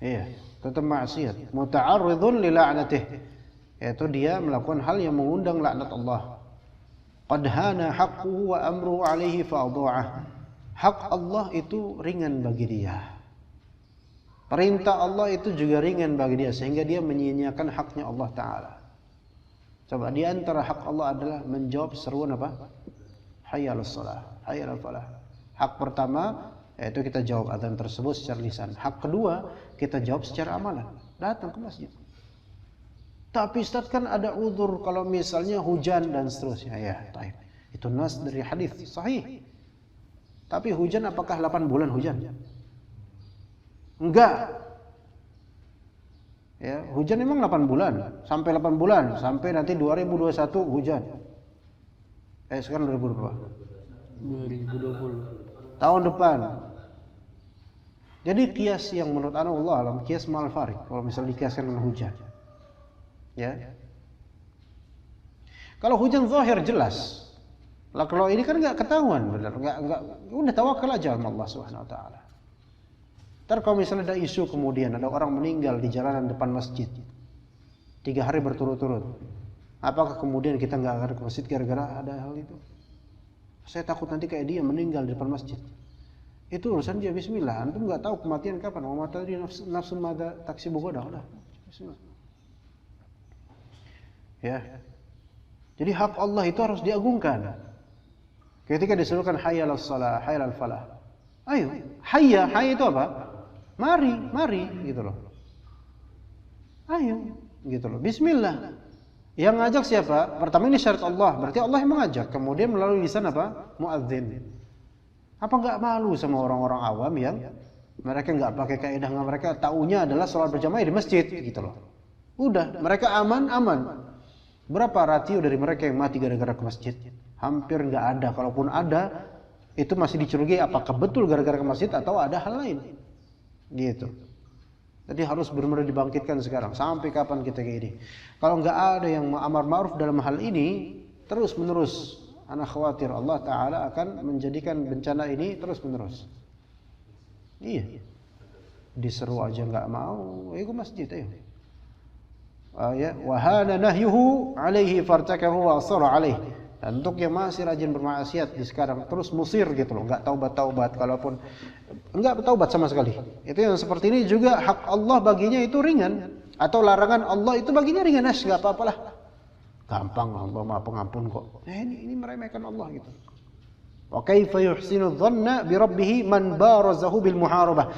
Iya, tetap maksiat. Muta'arridun li la'natih, yaitu dia melakukan hal yang mengundang laknat Allah. Qad hana haqquhu wa amruhu alaihi fa'adha'ah. Hak Allah itu ringan bagi dia. Perintah Allah itu juga ringan bagi dia, sehingga dia menyia-nyiakan haknya Allah Ta'ala. Coba di antara hak Allah adalah menjawab seruan apa? Hayya 'alas shalah, hayya 'alal falah. Hak pertama yaitu kita jawab adzan tersebut secara lisan. Hak kedua kita jawab secara amalan, datang ke masjid. Tapi Ustaz kan ada udzur kalau misalnya hujan dan seterusnya. Ya, taib. Itu nas dari hadis sahih. Tapi hujan apakah 8 bulan hujan? Enggak. Ya, hujan memang 8 bulan, sampai 8 bulan, sampai nanti 2021 hujan. Sekarang 2020. Tahun depan. Jadi kias yang menurut Allah alam, kias mal farid kalau misalnya dikiaskan dengan hujan. Ya. Kalau hujan zahir jelas. Lah kalau ini kan enggak ketahuan benar, enggak udah tawakal aja sama Allah Subhanahu wa taala. Ntar kalau misalnya ada isu kemudian ada orang meninggal di jalanan depan masjid 3 hari berturut-turut, apakah kemudian kita nggak akan ke masjid gara-gara ada hal itu? Saya takut nanti kayak dia meninggal di depan masjid. Itu urusan dia, bismillah. Antum nggak tahu kematian kapan. Wa mata di nafsun mada taksi bugoda, udah. Bismillah. Ya. Jadi hak Allah itu harus diagungkan. Ketika disuruhkan hayya 'alas shalah, hayya 'alal falah. Ayo, hayya itu apa? Mari gitu loh. Ayo gitu loh. Bismillah. Yang ngajak siapa? Pertama ini syarat Allah, berarti Allah yang mengajak. Kemudian melalui lisan apa? Muadzin. Apa enggak malu sama orang-orang awam yang mereka enggak pakai kaidah, mereka taunya adalah sholat berjamaah di masjid gitu loh. Udah, mereka aman. Berapa ratio dari mereka yang mati gara-gara ke masjid? Hampir enggak ada. Kalaupun ada, itu masih dicurigai apakah betul gara-gara ke masjid atau ada hal lain. Gitu. Jadi harus benar-benar dibangkitkan sekarang. Sampai kapan kita kayak ini? Kalau nggak ada yang amar ma'ruf dalam hal ini, terus menerus, anak khawatir Allah Taala akan menjadikan bencana ini terus menerus. Iya. Diseru aja nggak mau, ayo ke masjid ayo. Ya, wahana nahyuhu alaihi fartakahu wa asara alaihi. Dan untuk yang masih rajin bermaksiat di sekarang terus musir gitu loh, enggak taubat, kalaupun enggak taubat sama sekali. Itu yang seperti ini juga hak Allah baginya itu ringan, atau larangan Allah itu baginya ringan, enggak apa-apalah. Gampang, Allah Maha Pengampun kok. Ini meremehkan Allah gitu. Wa kaifa yuhsinu dhanna bi rabbih man barazahu bil muharabah.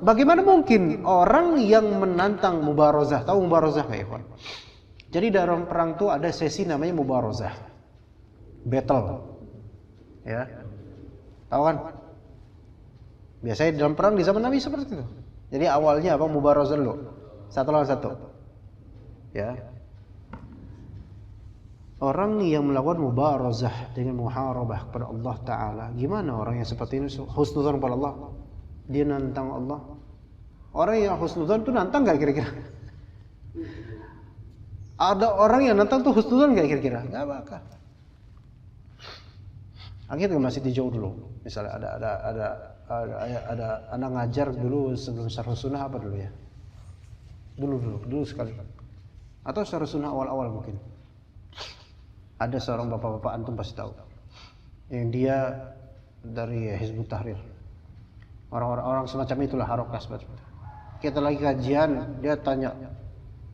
Bagaimana mungkin orang yang menantang mubarazah? Tahu mubarazah enggak, ikhwan? Jadi dalam perang itu ada sesi namanya mubarazah, battle, ya, tahu kan? Biasanya dalam perang di zaman Nabi seperti itu. Jadi awalnya apa? Mubarazah dulu, 1 lawan 1, ya. Orang yang melakukan mubarazah dengan muharabah kepada Allah Taala, gimana orang yang seperti ini husnudzon kepada Allah? Dia nantang Allah. Orang yang husnudzon itu nantang nggak kira-kira? Ada orang yang nantang tuh husnudzon nggak kira-kira? Nggak bakal. Akhirnya masih dijauh dulu. Misalnya ada anak ngajar dulu sebelum syarh sunnah apa dulu ya? Dulu sekali. Atau syarh sunnah awal-awal mungkin. Ada seorang bapak-bapak antum pasti tahu. Yang dia dari Hizbut Tahrir. Orang-orang semacam itulah harokas. Kita lagi kajian, dia tanya.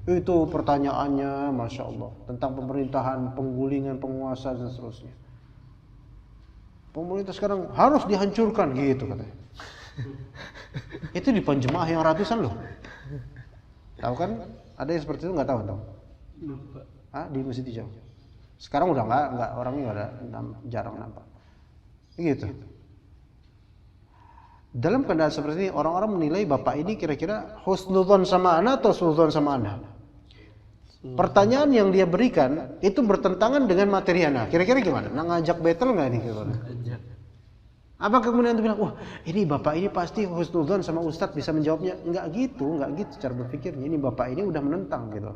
Itu pertanyaannya, Masya Allah, tentang pemerintahan, penggulingan penguasa dan seterusnya. Pemerintah sekarang harus dihancurkan gitu katanya. Itu di jemaah yang ratusan loh. Tahu kan? Ada yang seperti itu nggak tahu? Di Masjid Hijau. Sekarang udah nggak, orangnya nggak ada, jarang nampak. Gitu. Dalam keadaan seperti ini, orang-orang menilai bapak ini kira-kira husnudzon sama ana atau suudzon sama ana. Pertanyaan yang dia berikan itu bertentangan dengan materi ana. Kira-kira gimana? Ngajak battle nggak ini? Apa kemudian dia bilang, wah ini bapak ini pasti husnudzon sama ustadz bisa menjawabnya? Nggak gitu cara berpikirnya. Ini bapak ini udah menentang gitu.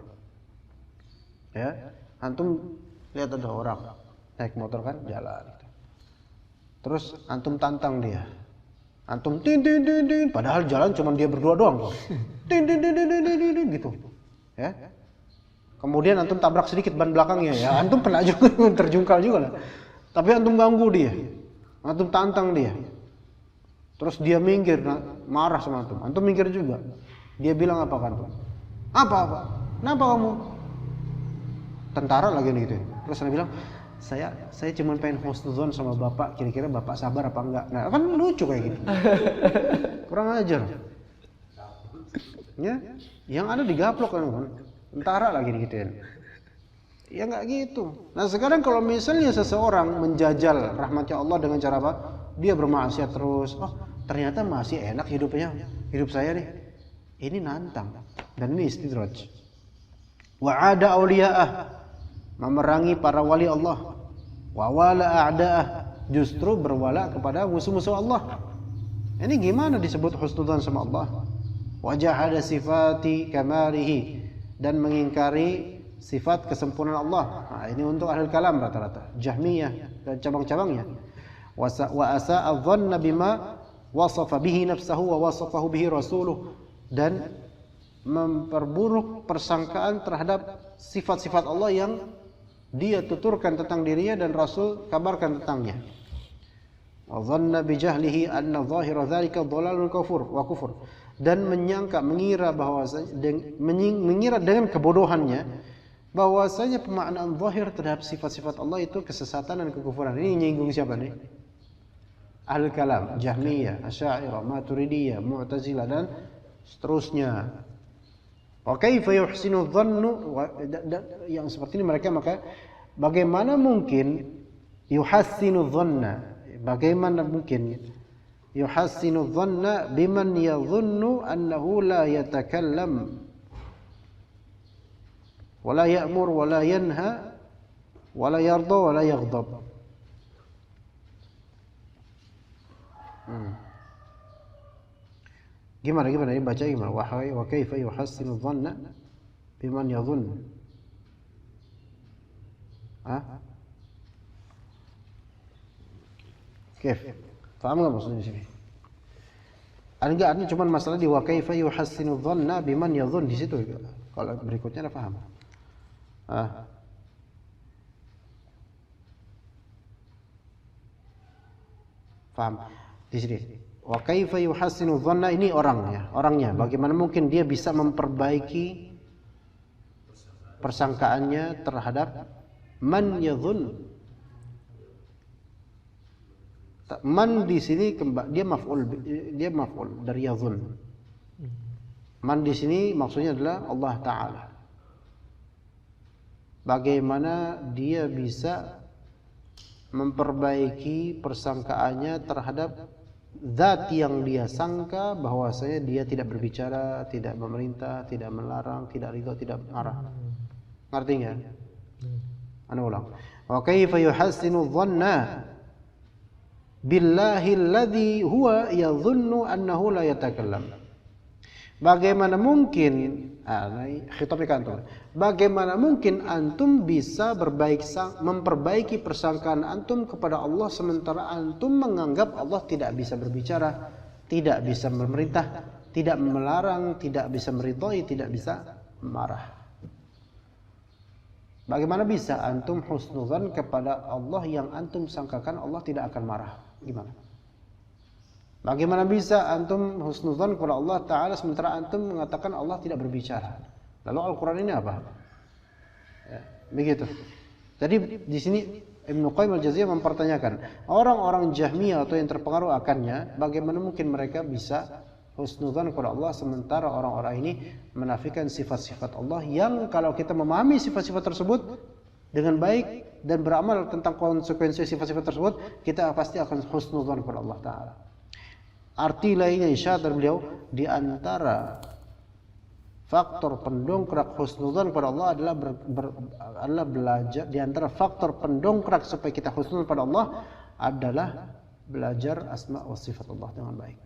Ya, antum lihat ada orang naik motor kan jalan. Gitu. Terus antum tantang dia. Antum tin, padahal jalan cuma dia berdua doang kok. Tin gitu. Ya. Kemudian antum tabrak sedikit ban belakangnya ya, antum kena juga, terjungkal juga lah. Tapi antum ganggu dia. Antum tantang dia. Terus dia minggir, marah sama antum. Antum minggir juga. Dia bilang apa kan? Apa? Kenapa kamu? Tentara lagi nih gitu. Terus dia bilang, saya cuma pengen husnudzon sama bapak, kira-kira bapak sabar apa enggak. Nah kan lucu kayak gitu. Kurang ajar. Ya, yang ada digaplok kan. Tentara lagi digituin. Ya enggak gitu. Nah sekarang kalau misalnya seseorang menjajal rahmatnya Allah dengan cara apa? Dia bermaksiat terus. Oh ternyata masih enak hidupnya. Hidup saya nih. Ini nantang. Dan ini istidraj. Wa'ada awliya'ah. Memerangi para wali Allah. Wa wala a'da'ah, justru berwala kepada musuh-musuh Allah. Ini gimana disebut husnudzan sama Allah? Wa jahada sifati kamarihi, dan mengingkari sifat kesempurnaan Allah. Nah, ini untuk ahli kalam rata-rata, Jahmiyah dan cabang-cabangnya. Wa asa'a dhanna bima wasafa bihi nafsahu wa wasafahu bihi rasuluh, dan memperburuk persangkaan terhadap sifat-sifat Allah yang dia tuturkan tentang dirinya dan Rasul kabarkan tentangnya. Wa dhanna bi jahlihi anna dhahira dzalika dhalalun wa kufur, dan mengira dengan kebodohannya bahwasanya pemaknaan zahir terhadap sifat-sifat Allah itu kesesatan dan kekufuran. Ini nyinggung siapa nih? Ahlul kalam, Jahmiyah, Asy'ariyah, Maturidiyah, Mu'tazilah dan seterusnya. Wa kaifa yuhsinu dhannu, yang seperti ini mereka, maka bagaimana mungkin yuhassinu dhanna, bagaimana mungkin yuhassinu dhanna biman yadhunnu annahu la yatakallam wa la ya'mur wa la yanha wa la yarda wa la yaghdab. Gimana ini baca gimana? Wa kaifa yuhassinu dhanna biman yadhunnu. Kaif? Paham enggak maksudnya di sini? Ada cuma masalah di wa kaifa yuhassinu dhanna biman yadhun di situ. Kalau berikutnya ada paham. Paham di sini. Wa kaifa yuhassinu dhanna, ini orangnya. Bagaimana mungkin dia bisa memperbaiki persangkaannya terhadap man yadhun. Man di sini dia maf'ul dari yadhun. Man di sini maksudnya adalah Allah Ta'ala. Bagaimana dia bisa memperbaiki persangkaannya terhadap zat yang dia sangka bahwasanya dia tidak berbicara, tidak memerintah, tidak melarang, tidak ridha, tidak marah. Ngerti enggak? Ana ulang. Wa kaifa yuhassinu dhanna billahi alladhi huwa yadhunnu annahu la yatakallam. Bagaimana mungkin khitabnya ke antum. Bagaimana mungkin antum bisa memperbaiki persangkaan antum kepada Allah sementara antum menganggap Allah tidak bisa berbicara, tidak bisa memerintah, tidak melarang, tidak bisa meridhai, tidak bisa marah. Bagaimana bisa antum husnudzan kepada Allah yang antum sangkakan Allah tidak akan marah? Gimana? Bagaimana bisa antum husnudzan kepada Allah Ta'ala sementara antum mengatakan Allah tidak berbicara? Lalu Al-Quran ini apa? Ya, begitu. Jadi di sini Ibnu Qayyim al-Jauziyah mempertanyakan orang-orang Jahmiyah atau yang terpengaruh akannya, bagaimana mungkin mereka bisa husnudzan kepada Allah sementara orang-orang ini menafikan sifat-sifat Allah yang kalau kita memahami sifat-sifat tersebut dengan baik dan beramal tentang konsekuensi sifat-sifat tersebut, kita pasti akan husnudzan kepada Allah Ta'ala. Arti lainnya isyarat dari beliau, di antara faktor pendongkrak husnudzan kepada Allah adalah belajar. Di antara faktor pendongkrak supaya kita husnudzan kepada Allah adalah belajar asma wa sifat Allah dengan baik.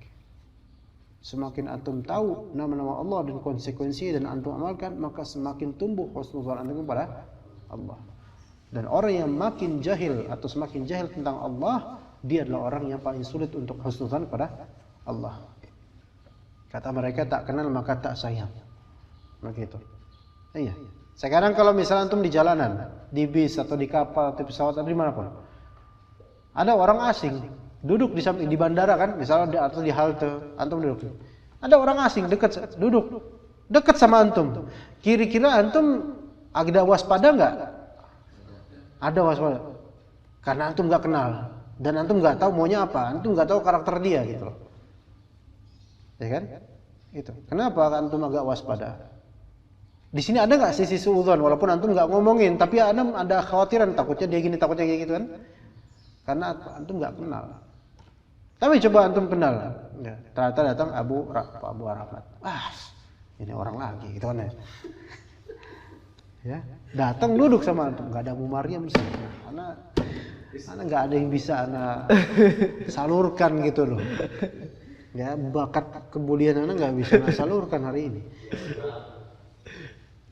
Semakin antum tahu nama-nama Allah dan konsekuensi dan antum amalkan, maka semakin tumbuh husnudzan antum kepada Allah. Dan orang yang makin jahil atau semakin jahil tentang Allah, dia adalah orang yang paling sulit untuk husnudzan kepada Allah. Kata mereka, tak kenal maka tak sayang. Begitu. Iya. Sekarang kalau misalnya antum di jalanan, di bis atau di kapal atau pesawat atau dimanapun, ada orang asing duduk di bandara kan, misalnya atau di halte, antum duduk. Ada orang asing duduk dekat sama antum. Kira-kira antum agak waspada enggak? Ada waspada. Karena antum enggak kenal dan antum enggak tahu maunya apa, antum enggak tahu karakter dia gitu loh. Ya kan? Itu. Kenapa antum agak waspada? Di sini ada enggak sisi suudzon walaupun antum enggak ngomongin, tapi antum ada khawatiran takutnya dia gini, takutnya kayak gitu kan? Karena antum enggak kenal. Tapi coba antum kenal. Ya, ternyata datang Abu Rahmat. Ini orang lagi gitu kan ya. Ya, datang duduk sama antum, enggak ada Abu Maryam misalnya. Karena enggak ada yang bisa ana salurkan gitu loh. Ya, bakat kemuliaan ana enggak bisa ana salurkan hari ini.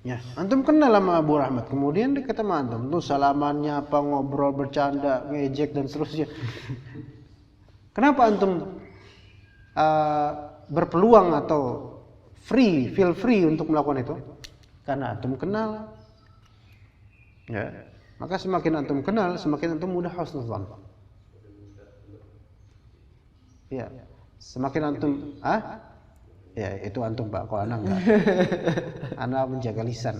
Ya, antum kenal sama Abu Rahmat, kemudian dekat sama antum, tuh salamannya apa, ngobrol, bercanda, ngejek dan seterusnya. Kenapa antum berpeluang atau feel free untuk melakukan itu? Karena antum kenal. Ya, maka semakin antum kenal, semakin antum mudah husnudzan. Ya, semakin antum, ya itu antum Pak, kalau anak enggak. Anak menjaga lisan.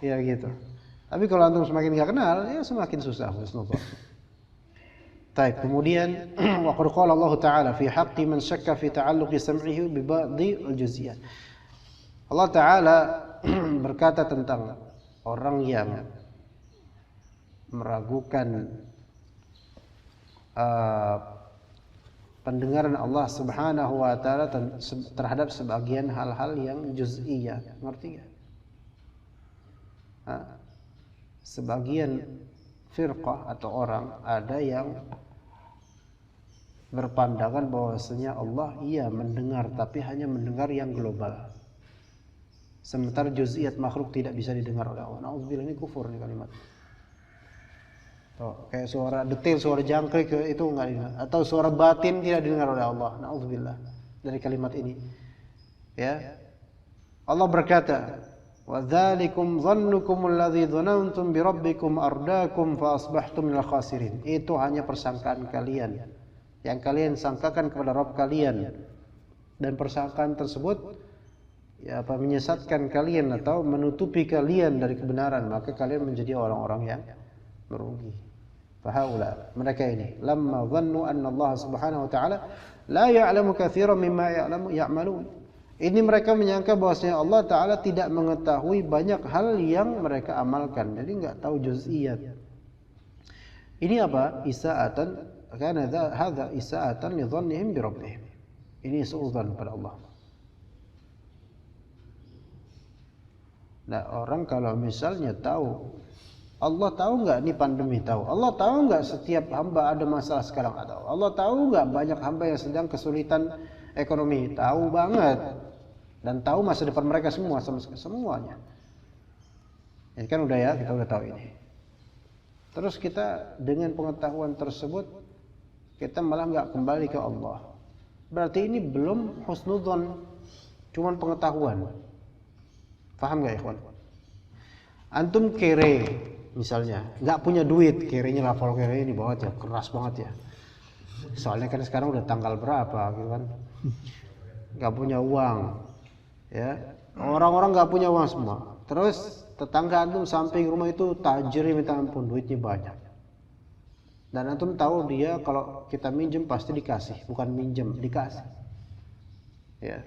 Ya gitu. Tapi kalau antum semakin enggak kenal, ya semakin susah husnudzan. Baik, kemudian wa qad qala Allah Ta'ala fi haqqi man syakka fi ta'alluqi sam'ihi bi ba'dhi al-juz'iyat. Allah Ta'ala berkata tentang orang yang meragukan pendengaran Allah Subhanahu wa taala terhadap sebagian hal-hal yang juz'iyah. Ngerti enggak? Sebagian firqah atau orang ada yang berpandangan bahwasanya Allah iya mendengar, tapi hanya mendengar yang global. Sementara juz'iyat makhluk tidak bisa didengar oleh Allah. Nauzubillah, ini kufur nih kalimat. Tuh, kayak suara detail, suara jangkrik itu enggak didengar, atau suara batin tidak didengar oleh Allah. Nauzubillah dari kalimat ini. Ya. Allah berkata, "Wa dzalikum dhannukum alladzi dhanantum bi rabbikum ardaakum fa asbahtum minal khasirin." Itu hanya persangkaan kalian yang kalian sangkakan kepada Rabb kalian, dan persangkaan tersebut ya menyesatkan kalian atau menutupi kalian dari kebenaran, maka kalian menjadi orang-orang yang merugi. Fahaula, mereka ini lamma dhannu anna Allah Subhanahu wa taala la ya'lamu katsiran mimma ya'malun. Ini mereka menyangka bahwasanya Allah Taala tidak mengetahui banyak hal yang mereka amalkan. Jadi enggak tahu juz'iyat. Ini apa? Isa'atan, karena hadza isa'atan li dhannihim bi rabbihim. Ini suudzon pada Allah. Nah, orang kalau misalnya tahu, Allah tahu enggak ini pandemi, tahu. Allah tahu enggak setiap hamba ada masalah sekarang, ada. Allah tahu enggak banyak hamba yang sedang kesulitan ekonomi, tahu banget. Dan tahu masa depan mereka semua, semuanya. Ini kan udah ya, kita udah tahu ini. Terus kita dengan pengetahuan tersebut, kita malah enggak kembali ke Allah. Berarti ini belum husnudzon, cuman pengetahuan. Paham enggak, ikhwan? Antum kere misalnya, enggak punya duit, kerenya level kere ini banget ya, keras banget ya. Soalnya kan sekarang udah tanggal berapa gitu kan. Enggak punya uang. Ya, orang-orang enggak punya uang semua. Terus tetangga antum samping rumah itu tajir minta ampun, duitnya banyak. Dan antum tahu dia kalau kita minjem pasti dikasih, bukan minjem, dikasih. Ya.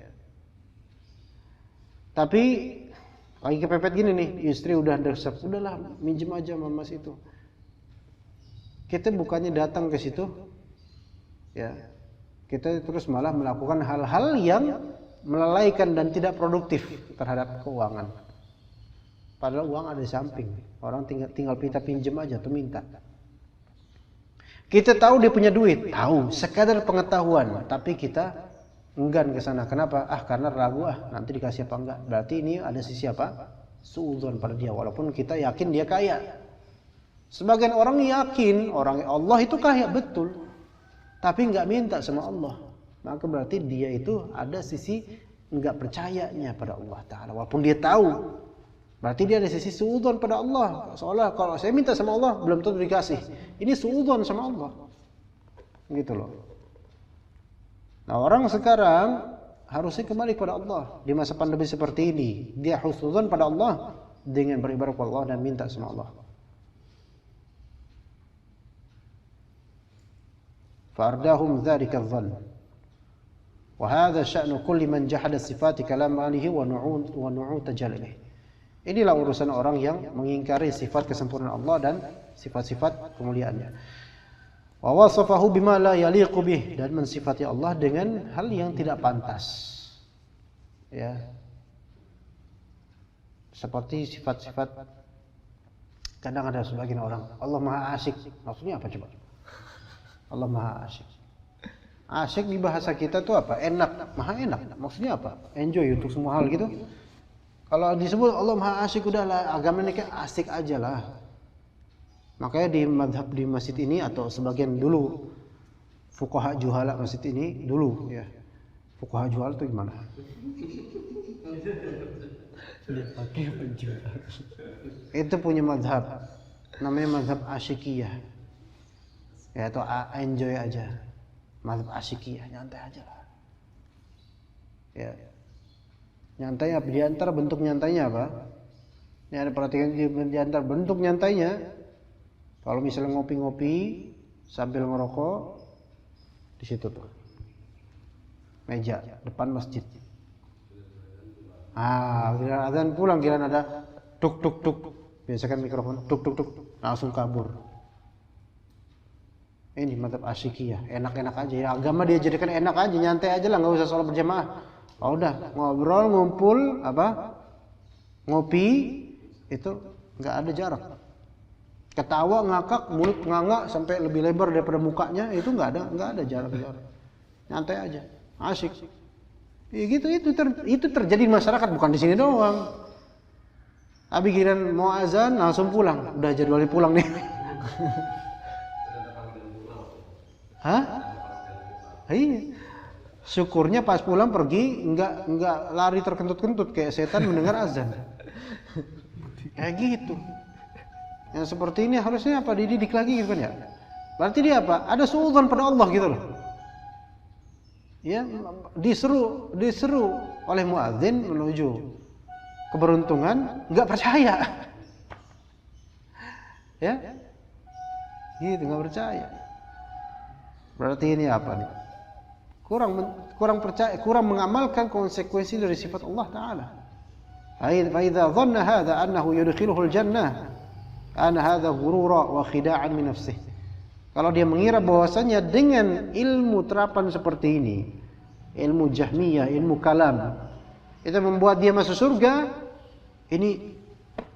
Tapi lagi kepepet gini nih, istri udah desep, udahlah minjem aja sama mas itu. Kita bukannya datang ke situ, ya, kita terus malah melakukan hal-hal yang melalaikan dan tidak produktif terhadap keuangan. Padahal uang ada di samping, orang tinggal kita pinjam aja atau minta. Kita tahu dia punya duit, tahu, sekadar pengetahuan, tapi kita enggan ke sana. Kenapa? Karena ragu, nanti dikasih apa enggak. Berarti ini ada sisi apa? Suudzon pada dia, walaupun kita yakin dia kaya. Sebagian orang yakin orang Allah itu kaya, betul, tapi enggak minta sama Allah. Maka berarti dia itu ada sisi enggak percayanya pada Allah Ta'ala, walaupun dia tahu. Berarti dia ada sisi suudzon pada Allah. Seolah kalau saya minta sama Allah belum tentu dikasih. Ini suudzon sama Allah. Gitu loh. Nah, orang sekarang harusnya kembali kepada Allah di masa pandemi seperti ini. Dia husnudzon pada Allah dengan beribadah kepada Allah dan minta sama Allah. Fa'ardahum dzalika adh-dhann. Wa hadha sya'nu kulli man jahada sifati kalam alihi wa nu'ut jalalihi. Inilah urusan orang yang mengingkari sifat kesempurnaan Allah dan sifat-sifat kemuliaannya. Wa wasafahu bima la yaliqu bih, dan mensifati Allah dengan hal yang tidak pantas. Ya. Seperti sifat-sifat, kadang ada sebagian orang, Allah Maha Asyik. Maksudnya apa coba? Allah Maha Asyik. Asyik di bahasa kita tuh apa? Enak, Maha enak. Maksudnya apa? Enjoy untuk semua hal gitu. Kalau disebut Allah Maha Asyik, udahlah agama ini kayak asik aja lah. Makanya di madhab di masjid ini atau sebagian dulu fuqaha juhala masjid ini dulu ya. Fuqaha juhala itu gimana? Itu punya madhab namanya madhab asyikiyah. Ya, atau enjoy aja. Madhab asyikiyah, nyantai aja lah. Ya. Nyantai apa? Di antara bentuk nyantainya apa? Ini ada perhatikan di antara bentuk nyantainya. Kalau misalnya ngopi-ngopi sambil ngerokok di situ tuh. Meja depan masjid. Kira azan pulang, kira ada tuk tuk tuk. Biasakan mikrofon tuk tuk tuk, langsung kabur. Ini madzhab asyikiyah, enak-enak aja ya. Agama dia jadikan enak aja, nyantai aja lah, enggak usah sholat berjamaah. Udah ngobrol, ngumpul, ngopi, itu nggak ada jarak. Ketawa, ngakak, mulut nganga sampai lebih lebar daripada mukanya, itu nggak ada jarak. Nyantai aja, asyik. Ya gitu, itu terjadi di masyarakat, bukan di sini doang. Habis giliran mau azan langsung pulang, udah jadwalnya pulang nih. Hah? Iya. Syukurnya pas pulang pergi enggak lari terkentut-kentut kayak setan mendengar azan. Kayak gitu. Yang seperti ini harusnya apa dididik lagi gitu kan ya. Berarti dia apa? Ada suudzon pada Allah gitu loh. Ya, diseru oleh muadzin menuju keberuntungan, enggak percaya. Ya. Gitu, enggak percaya. Berarti ini apa nih? Kurang percaya, kurang mengamalkan konsekuensi dari sifat Allah Ta'ala. Fa idza dhanna hadha annahu yudkhiluhu al-jannah ana hadha ghurura wa khida'an min nafsihi. Kalau dia mengira bahwasanya dengan ilmu terapan seperti ini, ilmu Jahmiyah, ilmu kalam, itu membuat dia masuk surga, ini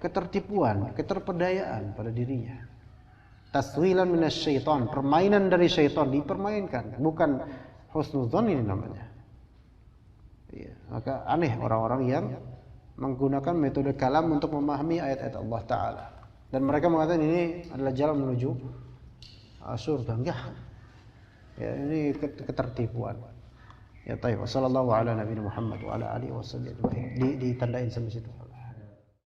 ketertipuan, keterpedayaan pada dirinya. Taswilan minasyaitan, permainan dari syaitan, dipermainkan, bukan husnudzon ini namanya. Ya, maka aneh orang-orang yang menggunakan metode kalam untuk memahami ayat-ayat Allah Ta'ala. Dan mereka mengatakan ini adalah jalan menuju surga. Enggak. Ya, ini ketertipuan. Ya, tayyib. Wassallallahu ala nabiyina Muhammad wa ala alihi wasallam. Ditandain sampai situ.